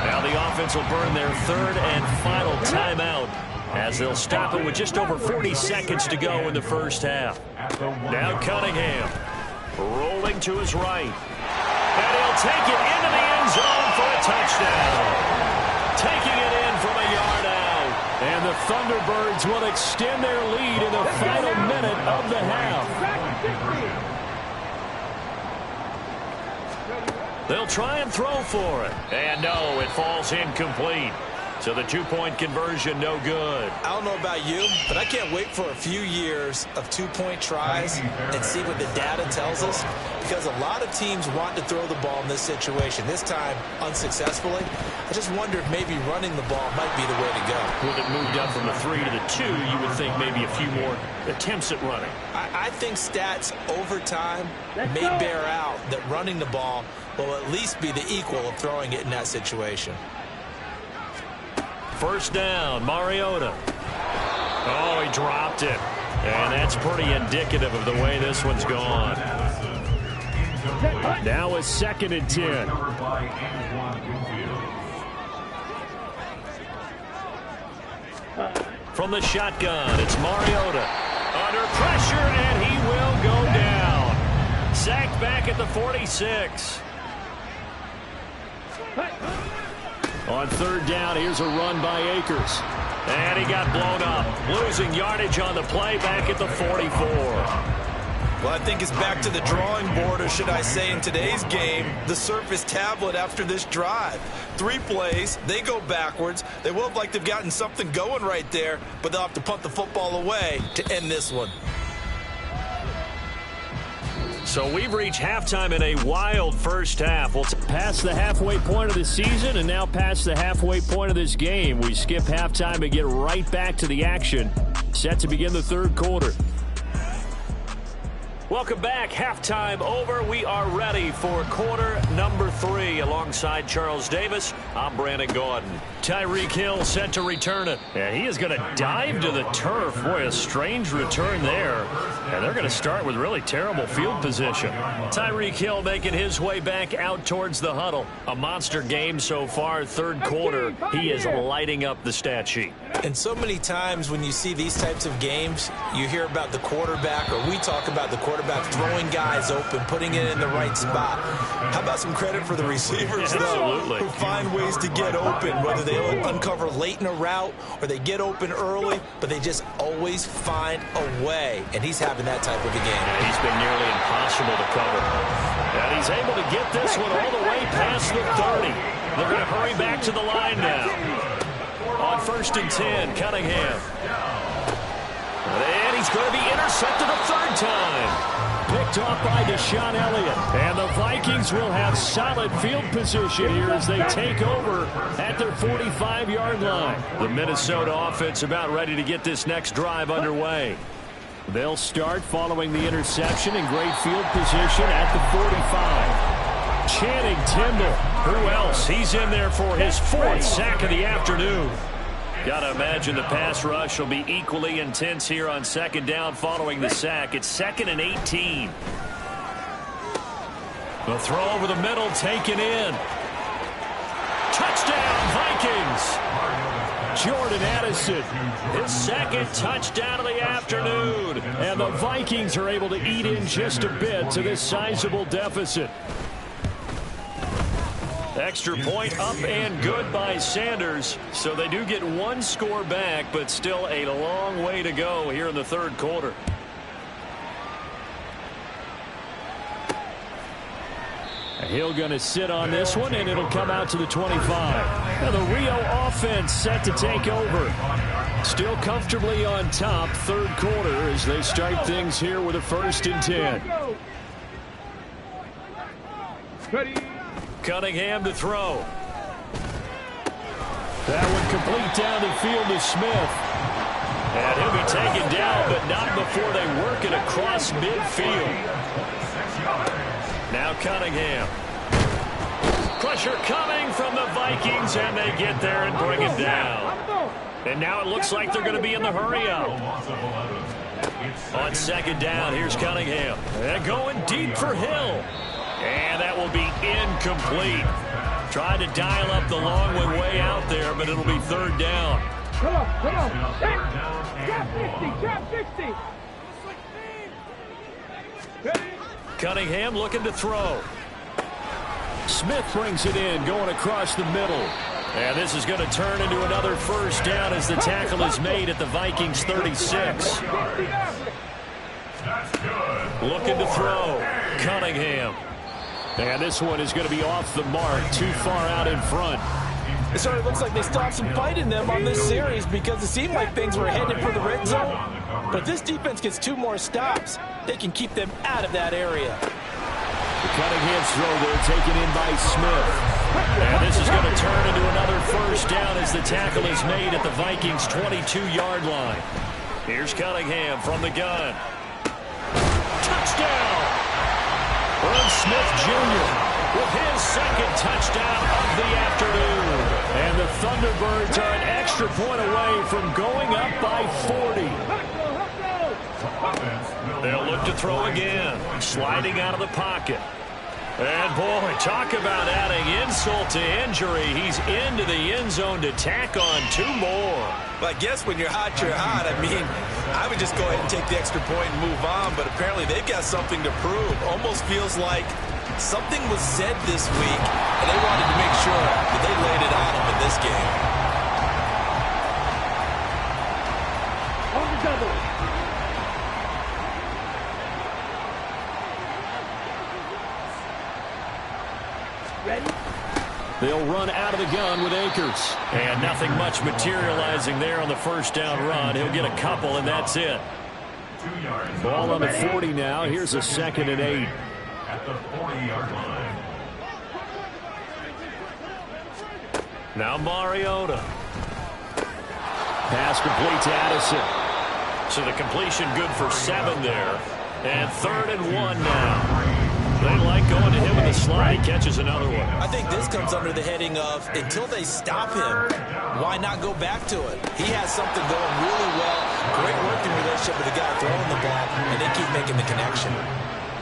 Now the offense will burn their 3rd and final timeout as they'll stop it with just over 40 seconds to go in the first half. Now Cunningham rolling to his right. And he'll take it into the end zone for a touchdown. Taking it in from a yard out. And the Thunderbirds will extend their lead in the final minute of the half. They'll try and throw for it. And no, it falls incomplete. So the two-point conversion, no good. I don't know about you, but I can't wait for a few years of two-point tries and see what the data tells us, because a lot of teams want to throw the ball in this situation, this time unsuccessfully. I just wonder if maybe running the ball might be the way to go. With it moved up from the 3 to the 2, you would think maybe a few more attempts at running. I think stats over time may bear out that running the ball will at least be the equal of throwing it in that situation. First down, Mariota. Oh, he dropped it. And that's pretty indicative of the way this one's gone. Now a 2nd and 10. From the shotgun, it's Mariota. Under pressure, and he will go down. Sacked back at the 46. On 3rd down, here's a run by Akers. And he got blown up. Losing yardage on the play back at the 44. Well, I think it's back to the drawing board, or should I say in today's game, the Surface tablet after this drive. 3 plays, they go backwards. They will look like they've gotten something going right there, but they'll have to punt the football away to end this one. So we've reached halftime in a wild first half. We'll past the halfway point of the season and now past the halfway point of this game. We skip halftime and get right back to the action. Set to begin the 3rd quarter. Welcome back. Halftime over. We are ready for quarter number 3. Alongside Charles Davis, I'm Brandon Gordon. Tyreek Hill set to return it. And he is going to dive to the turf. Boy, a strange return there. And they're going to start with really terrible field position. Tyreek Hill making his way back out towards the huddle. A monster game so far. 3rd quarter, he is lighting up the stat sheet. And so many times when you see these types of games, you hear about the quarterback, or we talk about the quarterback throwing guys open, putting it in the right spot. How about some credit for the receivers, though, who find ways to get open, whether they uncover late in a route or they get open early, but they just always find a way. And he's having that type of a game. Yeah, he's been nearly impossible to cover. And he's able to get this one all the way past the 30. They're going to hurry back to the line now. On 1st and 10, Cunningham. And he's going to be intercepted a 3rd time. Picked off by Deshaun Elliott. And the Vikings will have solid field position here as they take over at their 45-yard line. The Minnesota offense about ready to get this next drive underway. They'll start following the interception in great field position at the 45. Channing Tindall. Who else? He's in there for his 4th sack of the afternoon. Got to imagine the pass rush will be equally intense here on 2nd down following the sack. It's 2nd and 18. The throw over the middle taken in. Touchdown, Vikings. Jordan Addison. His 2nd touchdown of the afternoon. And the Vikings are able to eat in just a bit to this sizable deficit. Extra point up and good by Sanders. So they do get 1 score back, but still a long way to go here in the 3rd quarter. Hill going to sit on this one, and it'll come out to the 25. Now the Rio offense set to take over. Still comfortably on top, 3rd quarter as they start things here with a 1st and 10. Ready. Cunningham to throw. That one complete down the field to Smith. And he'll be taken down, but not before they work it across midfield. Now Cunningham. Pressure coming from the Vikings, and they get there and bring it down. And now it looks like they're going to be in the hurry-up. On 2nd down, here's Cunningham. And going deep for Hill. And that will be incomplete. Tried to dial up the long one way out there, but it'll be 3rd down. Come on. Trap 50. Cunningham looking to throw. Smith brings it in, going across the middle. And this is going to turn into another 1st down as the tackle is made at the Vikings 36. Looking to throw. Cunningham. And this one is going to be off the mark, too far out in front. It certainly looks like they still have some fight in them on this series because it seemed like things were headed for the red zone. But if this defense gets 2 more stops, they can keep them out of that area. The Cunningham's throw there taken in by Smith. And this is going to turn into another first down as the tackle is made at the Vikings' 22-yard line. Here's Cunningham from the gun. Touchdown! Irv Smith Jr. with his second touchdown of the afternoon. And the Thunderbirds are an extra point away from going up by 40. They'll look to throw again. Sliding out of the pocket. And, boy, talk about adding insult to injury. He's into the end zone to tack on 2 more. But I guess when you're hot, you're hot. I mean, I would just go ahead and take the extra point and move on, but apparently they've got something to prove. Almost feels like something was said this week, and they wanted to make sure that they laid it on them in this game. On the double. Ready? They'll run out of the gun with Akers. And nothing much materializing there on the first down run. He'll get a couple, and that's it. 2 yards. Ball on the 40 now. Here's a 2nd and 8. At the 40-yard line. Now Mariota. Pass complete to Addison. So the completion good for 7 there. And 3rd and 1 now. They like going to him with a slide. He catches another one. I think this comes under the heading of until they stop him, why not go back to it? He has something going really well. Great working relationship with the guy throwing the ball, and they keep making the connection.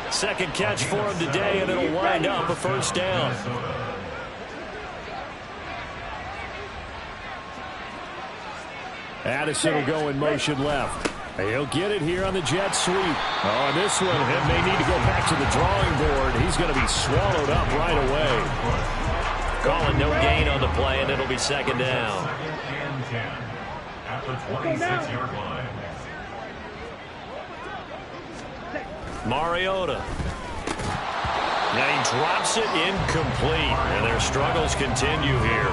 Second catch for him today, and it'll wind up a first down. Addison will go in motion left. He'll get it here on the jet sweep. Oh, and this one, it may need to go back to the drawing board. He's going to be swallowed up right away. Calling no gain on the play, and it'll be 2nd down. 2nd and 10. At the 26-yard line. Mariota. Now he drops it incomplete, and their struggles continue here.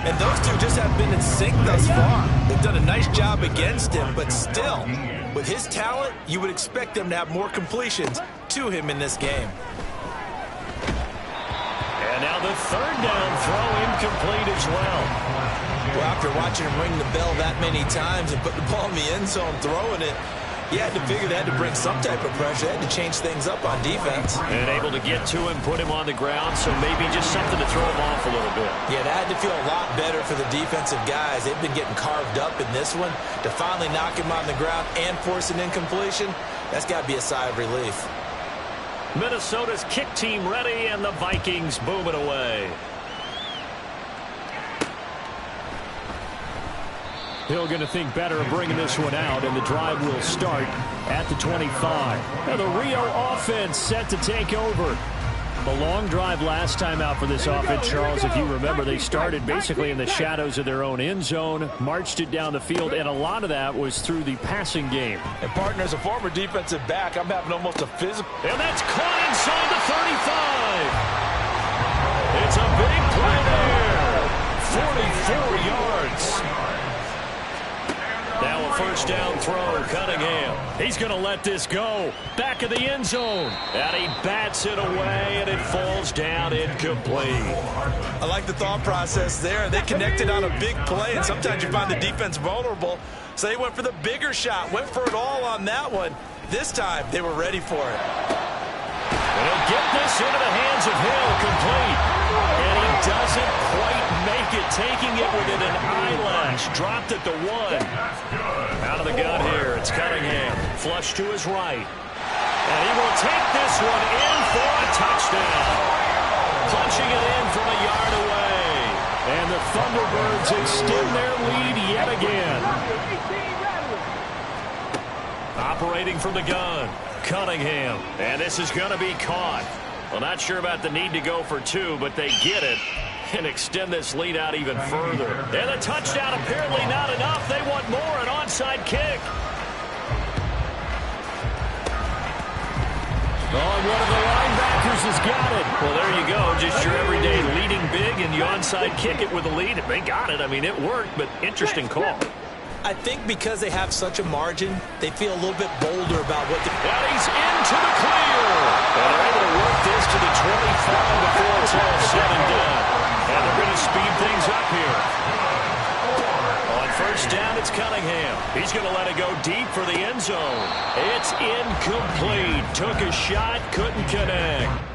And those two just haven't been in sync thus far. They've done a nice job against him, but still, with his talent, you would expect them to have more completions to him in this game. And now the 3rd down throw incomplete as well. Well, after watching him ring the bell that many times and put the ball in the end zone throwing it, you had to figure they had to bring some type of pressure. They had to change things up on defense. And able to get to him, put him on the ground, so maybe just something to throw him off a little bit. Yeah, that had to feel a lot better for the defensive guys. They've been getting carved up in this one. To finally knock him on the ground and force an incompletion, that's got to be a sigh of relief. Minnesota's kick team ready, and the Vikings boom it away. Hill going to think better of bringing this one out, and the drive will start at the 25. Now the Rio offense set to take over. The long drive last time out for this offense, Charles, if you remember, they started basically in the shadows of their own end zone, marched it down the field, and a lot of that was through the passing game. And partner, as a former defensive back, I'm having almost a physical. And that's caught inside the 35. It's a big play there. 44 yards. Now a first down throw, Cunningham. He's going to let this go. Back of the end zone. And he bats it away, and it falls down incomplete. I like the thought process there. They connected on a big play, and sometimes you find the defense vulnerable. So they went for the bigger shot, went for it all on that one. This time, they were ready for it. And he'll get this into the hands of Hill, complete. And he doesn't quite make it, taking it within an eyelash. Dropped at the 1. Out of the gun here, it's Cunningham. Flush to his right. And he will take this one in for a touchdown. Punching it in from a yard away. And the Thunderbirds extend their lead yet again. Operating from the gun, Cunningham. And this is going to be caught. Well, not sure about the need to go for 2, but they get it and extend this lead out even further. And the touchdown apparently not enough. They want more, an onside kick. Oh, and one of the linebackers has got it. Well, there you go. Just your everyday leading big, and you onside kick it with a lead. They got it. I mean, it worked, but interesting call. I think because they have such a margin, they feel a little bit bolder about what they're... And he's into the clear. And they're able to work this to the 25 before it's all said and done. And they're going to speed things up here. On first down, it's Cunningham. He's going to let it go deep for the end zone. It's incomplete. Took a shot, couldn't connect.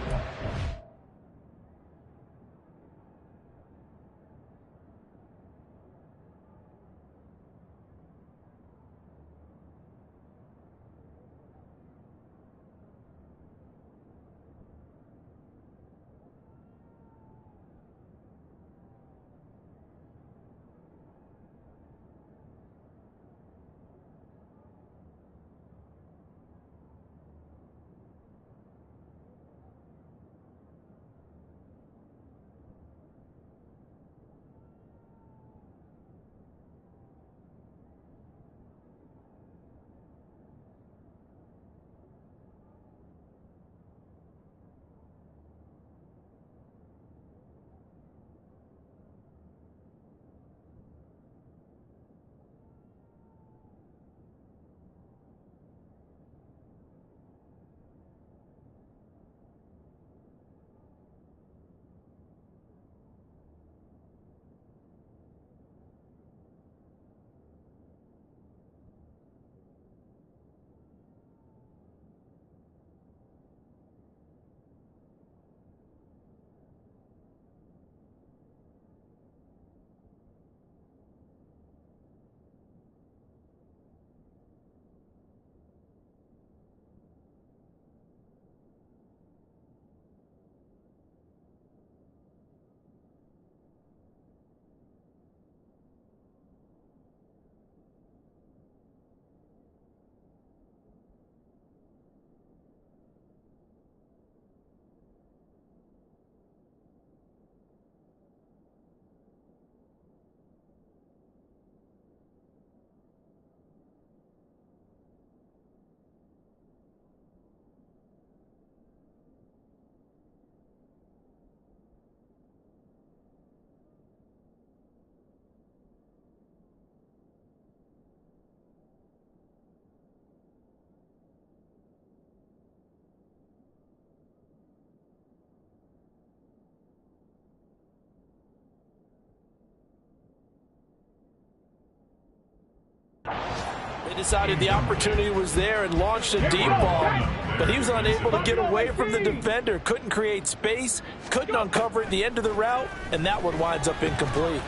They decided the opportunity was there and launched a deep ball, but he was unable to get away from the defender, couldn't create space, couldn't uncover at the end of the route, and that one winds up incomplete.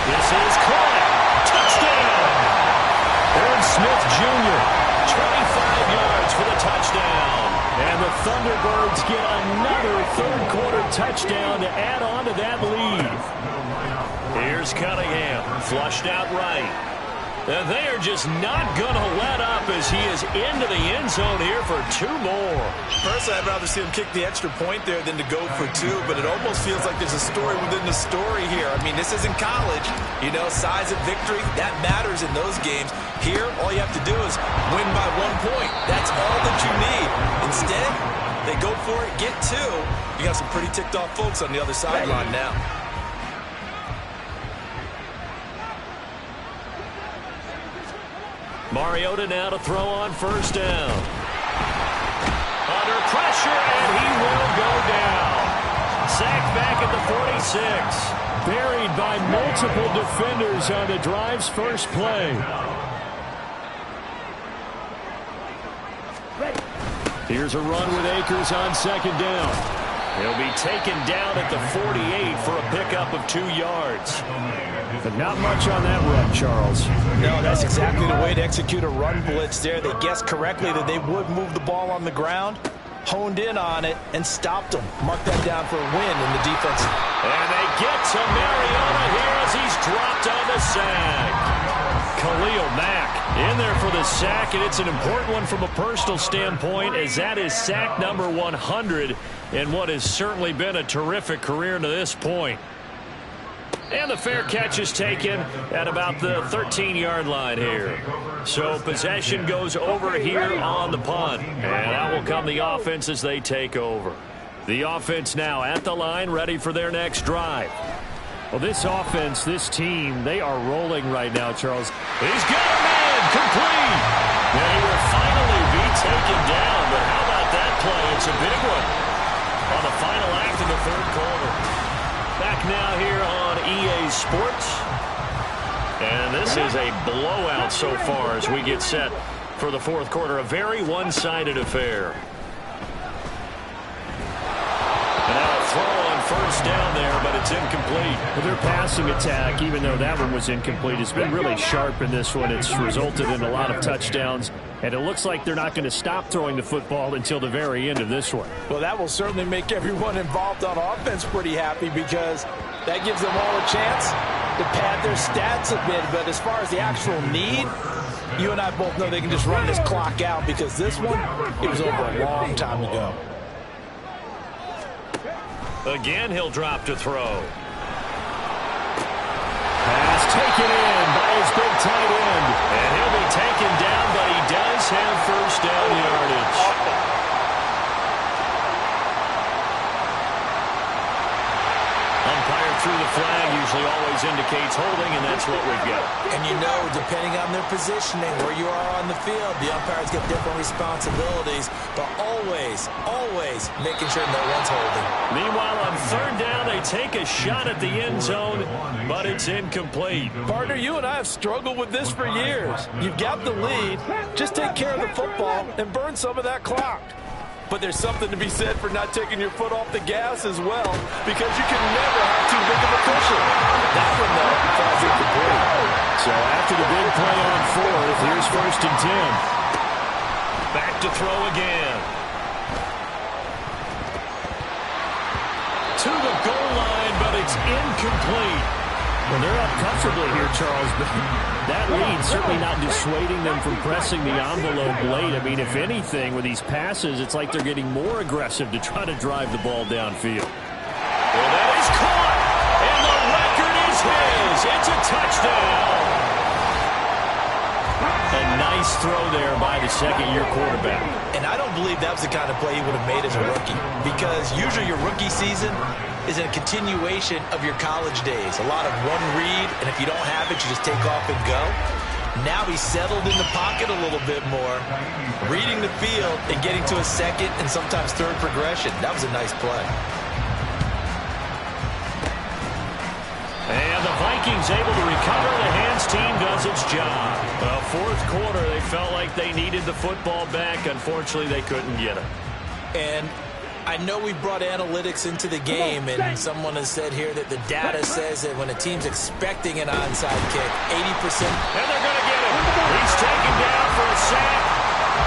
This is caught. Touchdown! Aaron Smith Jr., 25 yards for the touchdown. And the Thunderbirds get another third-quarter touchdown to add on to that lead. Here's Cunningham, flushed out right. And they are just not going to let up as he is into the end zone here for two more. Personally, I'd rather see him kick the extra point there than to go for two, but it almost feels like there's a story within the story here. I mean, this isn't college. You know, size of victory, that matters in those games. Here, all you have to do is win by 1 point. That's all that you need. Instead, they go for it, get two. You got some pretty ticked off folks on the other sideline now. Mariota now to throw on first down. Under pressure, and he will go down. Sacked back at the 46. Buried by multiple defenders on the drive's first play. Here's a run with Akers on second down. He'll be taken down at the 48 for a pickup of 2 yards. But not much on that run, Charles. No, that's exactly the way to execute a run blitz there. They guessed correctly that they would move the ball on the ground, honed in on it, and stopped them. Mark that down for a win in the defense. And they get to Mariota here as he's dropped on the sack. Khalil Mack in there for the sack, and it's an important one from a personal standpoint, as that is sack number 100 in what has certainly been a terrific career to this point. And the fair catch is taken at about the 13-yard line here. So possession goes over here on the punt. And out will come the offense as they take over. The offense now at the line, ready for their next drive. Well, this offense, this team, they are rolling right now, Charles. He's got a man complete. And he will finally be taken down. But how about that play? It's a big one on the final act of the third quarter. Back now here on EA Sports. And this is a blowout so far as we get set for the fourth quarter. A very one-sided affair. And now a throw on first down there, but it's incomplete. Well, their passing attack, even though that one was incomplete, has been really sharp in this one. It's resulted in a lot of touchdowns. And it looks like they're not going to stop throwing the football until the very end of this one. Well, that will certainly make everyone involved on offense pretty happy because that gives them all a chance to pad their stats a bit. But as far as the actual need, you and I both know they can just run this clock out because this one, it was over a long time ago. Again, he'll drop to throw. Pass taken in by his big tight end. And he'll be taken down, but he does have first down yardage. Umpire through the flag usually always indicates holding, and that's what we've got. And you know, depending on their positioning, where you are on the field, the umpires get different responsibilities, but always, always making sure no one's holding. Meanwhile, on third down, they take a shot at the end zone, but it's incomplete. Partner, you and I have struggled with this for years. You've got the lead. Just take care of the football and burn some of that clock. But there's something to be said for not taking your foot off the gas as well, because you can never have too big of a cushion. That one, though, falls incomplete. So after the big play on fourth, here's 1st and 10. Back to throw again. To the goal line, but it's incomplete. Well, they're up comfortably here, Charles, but that lead certainly not dissuading them from pressing the envelope late. I mean, if anything, with these passes, it's like they're getting more aggressive to try to drive the ball downfield. Well, that is caught, and the record is his. It's a touchdown. A nice throw there by the second-year quarterback. And I don't believe that was the kind of play he would have made as a rookie, because usually your rookie season is a continuation of your college days. A lot of one read, and if you don't have it, you just take off and go. Now he's settled in the pocket a little bit more, reading the field and getting to a second and sometimes third progression. That was a nice play. And the Vikings able to recover. The hands team does its job. Well, fourth quarter, they felt like they needed the football back. Unfortunately, they couldn't get it. And I know we brought analytics into the game, and someone has said here that the data says that when a team's expecting an onside kick, 80%. And they're going to get him. He's taken down for a sack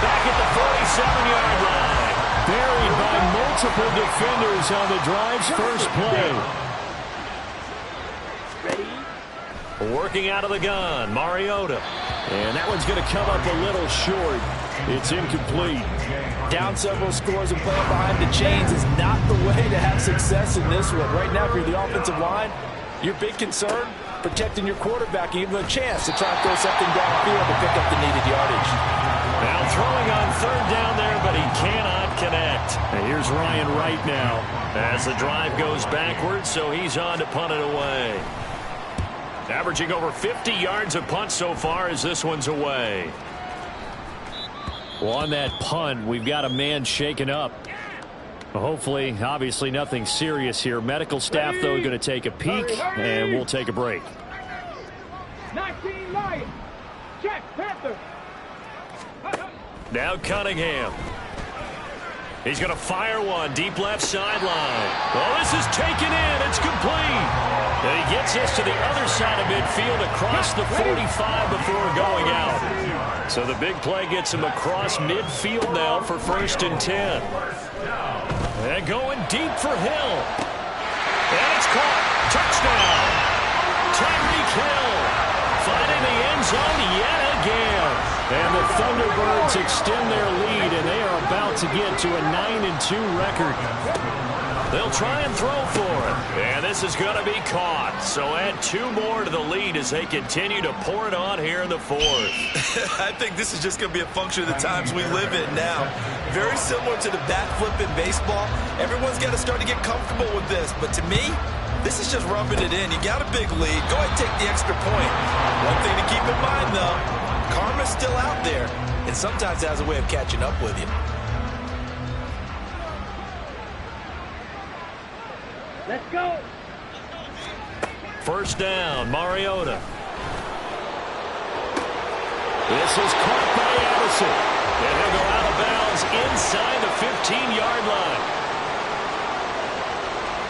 back at the 47-yard line. Buried by multiple defenders on the drive's first play. Working out of the gun, Mariota. And that one's going to come up a little short. It's incomplete. Down several scores and playing behind the chains is not the way to have success in this one. Right now, if you're the offensive line, your big concern, protecting your quarterback and give him a chance to try and throw something downfield to pick up the needed yardage. Now throwing on third down there, but he cannot connect. And here's Ryan Wright now. As the drive goes backwards, so he's on to punt it away. Averaging over 50 yards a punt so far as this one's away. Well, on that punt, we've got a man shaken up. Hopefully, obviously, nothing serious here. Medical staff, though, going to take a peek, and we'll take a break. 19 Lions. Check, Panther. Now Cunningham. He's going to fire one deep left sideline. Well, this is taken in. It's complete. And he gets us to the other side of midfield across the 45 before going out. So the big play gets him across midfield now for 1st and 10. And going deep for Hill. And it's caught. Touchdown. Tyreek Hill finding the end zone yet again. And the Thunderbirds extend their lead, and they are about to get to a 9-2 record. They'll try and throw for it. And this is going to be caught. So add 2 more to the lead as they continue to pour it on here in the 4th. I think this is just going to be a function of the times we live in now. Very similar to the bat flip in baseball. Everyone's got to start to get comfortable with this. But to me, this is just rubbing it in. You got a big lead. Go ahead and take the extra point. One thing to keep in mind, though, karma's still out there. And sometimes it has a way of catching up with you. Let's go. First down, Mariota. This is caught by Addison. And he'll go out of bounds inside the 15-yard line.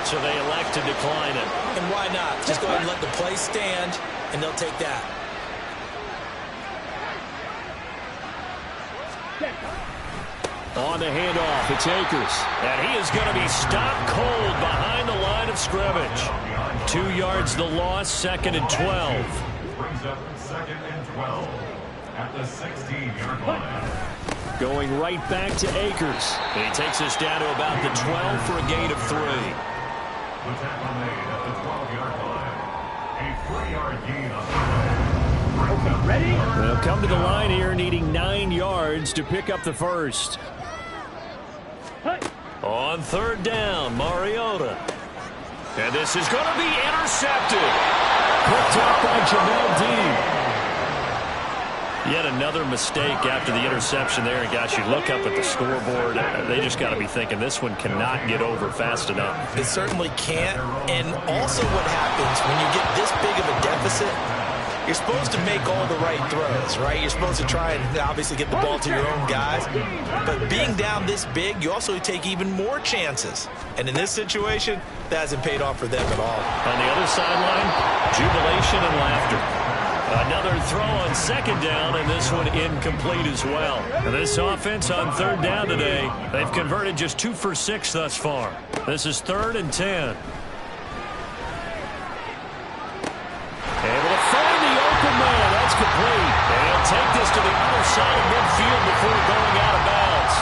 So they elect to decline it. And why not? Just go ahead and let the play stand, and they'll take that. On the handoff, it's Akers. And he is going to be stopped cold behind the line of scrimmage. 2 yards the loss, 2nd and 12. Brings up 2nd and 12 at the 16-yard line. Going right back to Akers. And he takes us down to about the 12 for a gain of 3. The tackle made at the 12-yard line. A 3-yard gain on the play. Ready? They'll come to the line here needing 9 yards to pick up the first. On 3rd down, Mariota. And this is going to be intercepted. Picked up by Jamel Dean. Yet another mistake after the interception there. And gosh, you look up at the scoreboard. They just got to be thinking this one cannot get over fast enough. It certainly can't. And also what happens when you get this big of a deficit, you're supposed to make all the right throws, right? You're supposed to try and obviously get the ball to your own guys. But being down this big, you also take even more chances. And in this situation, that hasn't paid off for them at all. On the other sideline, jubilation and laughter. Another throw on 2nd down, and this one incomplete as well. And this offense on 3rd down today, they've converted just 2 for 6 thus far. This is 3rd and 10. Able to find the open man. That's complete. And he'll take this to the other side of midfield before going out of bounds.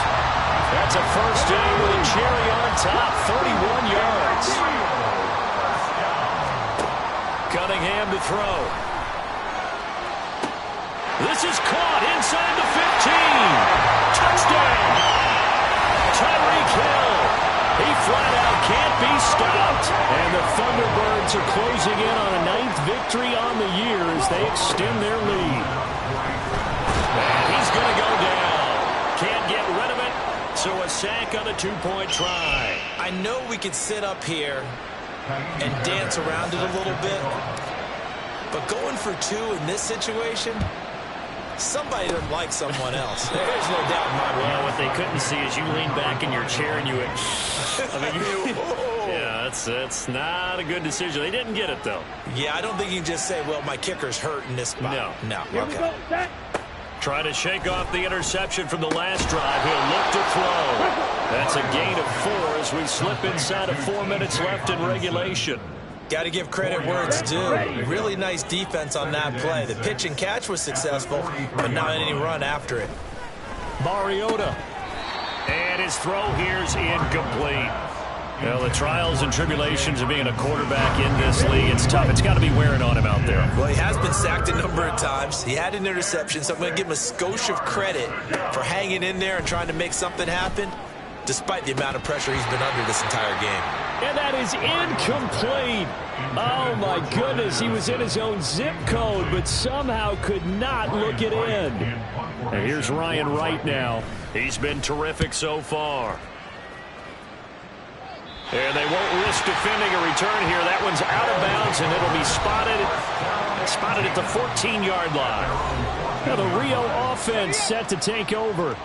That's a first down with a cherry on top, 31 yards. Cunningham to throw. This is caught inside the 15. Touchdown. Tyreek Hill. He flat out can't be stopped. And the Thunderbirds are closing in on a 9th victory on the year as they extend their lead. And he's going to go down. Can't get rid of it. So a sack on the 2-point try. I know we could sit up here and dance around it a little bit. But going for 2 in this situation, somebody doesn't like someone else. There's no doubt in my mind. Yeah, what they couldn't see is you lean back in your chair and you went, yeah, that's not a good decision. They didn't get it, though. Yeah, I don't think you can just say, well, my kicker's hurt in this spot. No. Okay. Trying to shake off the interception from the last drive. He'll look to throw. That's a gain of 4 as we slip inside of 4 minutes left in regulation. Got to give credit where it's due. Really nice defense on that play. The pitch and catch was successful, but not any run after it. Mariota. And his throw here's incomplete. Well, the trials and tribulations of being a quarterback in this league, it's tough. It's got to be wearing on him out there. Well, he has been sacked a number of times. He had an interception, so I'm going to give him a skosh of credit for hanging in there and trying to make something happen, despite the amount of pressure he's been under this entire game. And that is incomplete. Oh, my goodness. He was in his own zip code, but somehow could not look it in. And here's Ryan Wright now. He's been terrific so far. And they won't risk defending a return here. That one's out of bounds, and it'll be spotted at the 14-yard line. Now the Rio offense set to take over.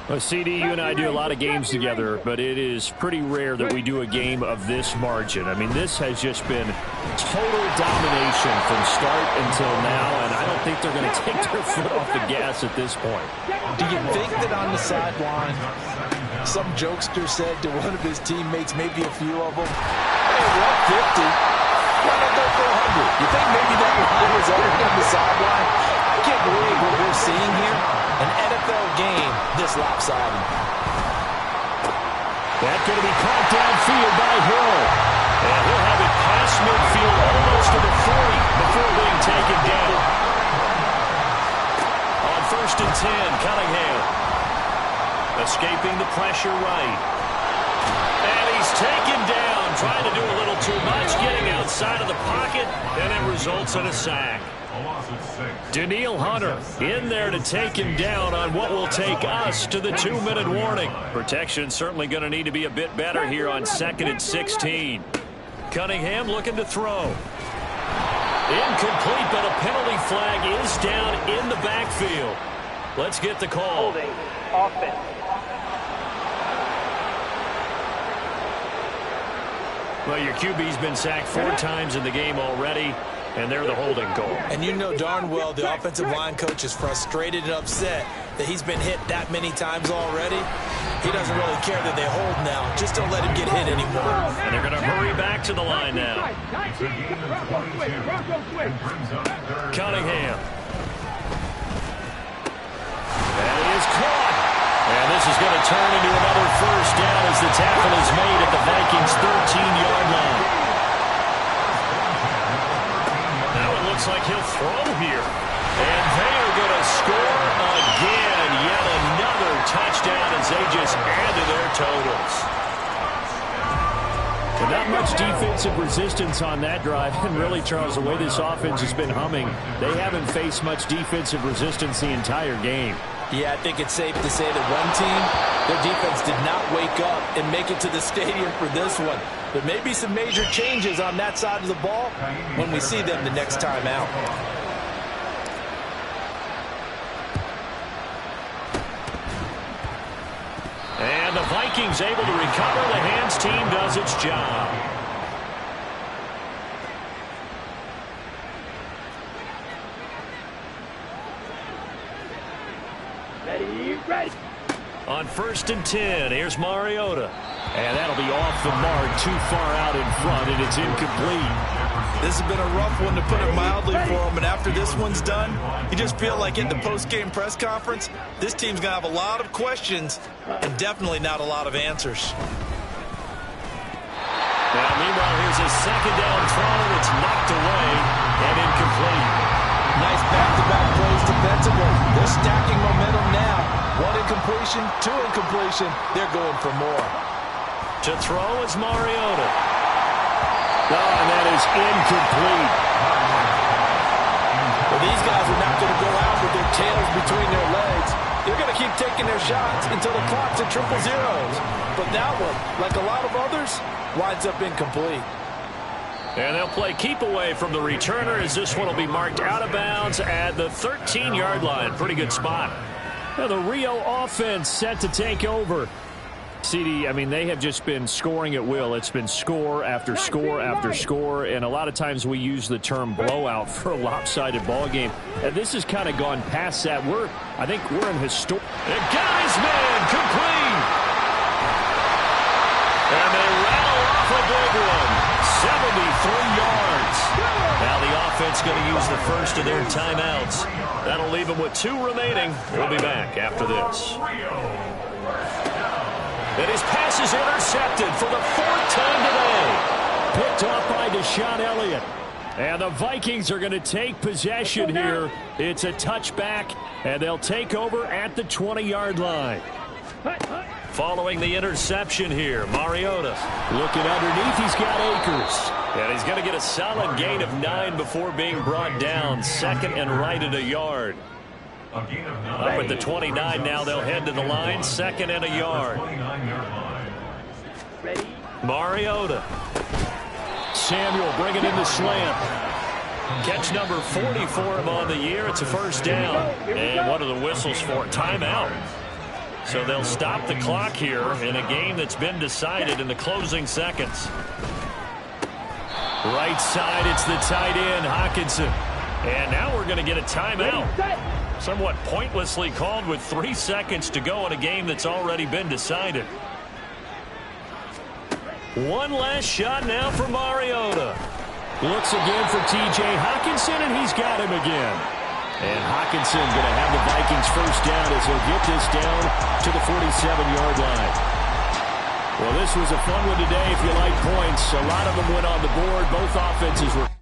Well, CD, you and I do a lot of games together, but it is pretty rare that we do a game of this margin. I mean, this has just been total domination from start until now, and I don't think they're going to take their foot off the gas at this point. Do you think that on the sideline, some jokester said to one of his teammates, maybe a few of them, hey, we're up 50. Why not go for 100? You think maybe that line was uttered on the sideline? I can't believe what we're seeing here. An NFL game this lopsided. That's going to be caught downfield by Hill. And he'll have it past midfield almost to the 40 before being taken down. On 1st and 10, Cunningham. Escaping the pressure right. And he's taken down, trying to do a little too much, getting outside of the pocket, and it results in a sack. Daniil Hunter in there to take him down on what will take us to the 2-minute warning. Protection certainly going to need to be a bit better here on 2nd and 16. Cunningham looking to throw. Incomplete, but a penalty flag is down in the backfield. Let's get the call. Holding. Offense. Well, your QB's been sacked 4 times in the game already, and they're the holding call. And you know darn well the offensive line coach is frustrated and upset that he's been hit that many times already. He doesn't really care that they hold now. Just don't let him get hit anymore. And they're going to hurry back to the line now. Cunningham. That is caught. And this is going to turn into another first down as the tackle is made at the Vikings' 13-yard line. Now it looks like he'll throw here. And they are going to score again. Yet another touchdown as they just add to their totals. But not much defensive resistance on that drive. And really, Charles, the way this offense has been humming, they haven't faced much defensive resistance the entire game. Yeah, I think it's safe to say that one team, their defense did not wake up and make it to the stadium for this one. There may be some major changes on that side of the ball when we see them the next time out. And the Vikings able to recover. The hands team does its job. Ready. On 1st and 10, here's Mariota. And that'll be off the mark, too far out in front, and it's incomplete. This has been a rough one, to put it mildly, for him. And after this one's done, you just feel like in the post-game press conference, this team's going to have a lot of questions and definitely not a lot of answers. Now, meanwhile, here's a 2nd down throw. It's knocked away and incomplete. Nice back-to-back plays defensively. They're stacking momentum now. 1 incompletion, 2 incompletion. They're going for more. To throw is Mariota. Oh, and that is incomplete. Well, these guys are not going to go out with their tails between their legs. They're going to keep taking their shots until the clock's at 000s. But that one, like a lot of others, winds up incomplete. And they'll play keep away from the returner as this one will be marked out of bounds at the 13-yard line. Pretty good spot. Now the Rio offense set to take over. CD, I mean, they have just been scoring at will. It's been score after score after score, and a lot of times we use the term blowout for a lopsided ball game. And this has kind of gone past that. I think we're in historic. The guy's man complete. And they rattle off a big one. 73 yards. Now the offense going to use the first of their timeouts. That'll leave them with 2 remaining. We'll be back after this. And his pass is intercepted for the 4th time today. Picked off by Deshaun Elliott. And the Vikings are going to take possession here. It's a touchback, and they'll take over at the 20-yard line. Following the interception here, Mariota. Looking underneath, he's got Akers. And he's going to get a solid gain of 9 before being brought down. 2nd and right at a yard. Up at the 29 now, they'll head to the line. 2nd and a yard. Mariota. Samuel bringing in the slant. Catch number 40 for him on the year. It's a first down. And what are the whistles for? Timeout. So they'll stop the clock here in a game that's been decided in the closing seconds. Right side, it's the tight end, Hockenson. And now we're going to get a timeout. Somewhat pointlessly called with 3 seconds to go in a game that's already been decided. One last shot now for Mariota. Looks again for T.J. Hockenson, and he's got him again. And Hockenson going to have the Vikings first down as he'll get this down to the 47-yard line. Well, this was a fun one today if you like points. A lot of them went on the board. Both offenses were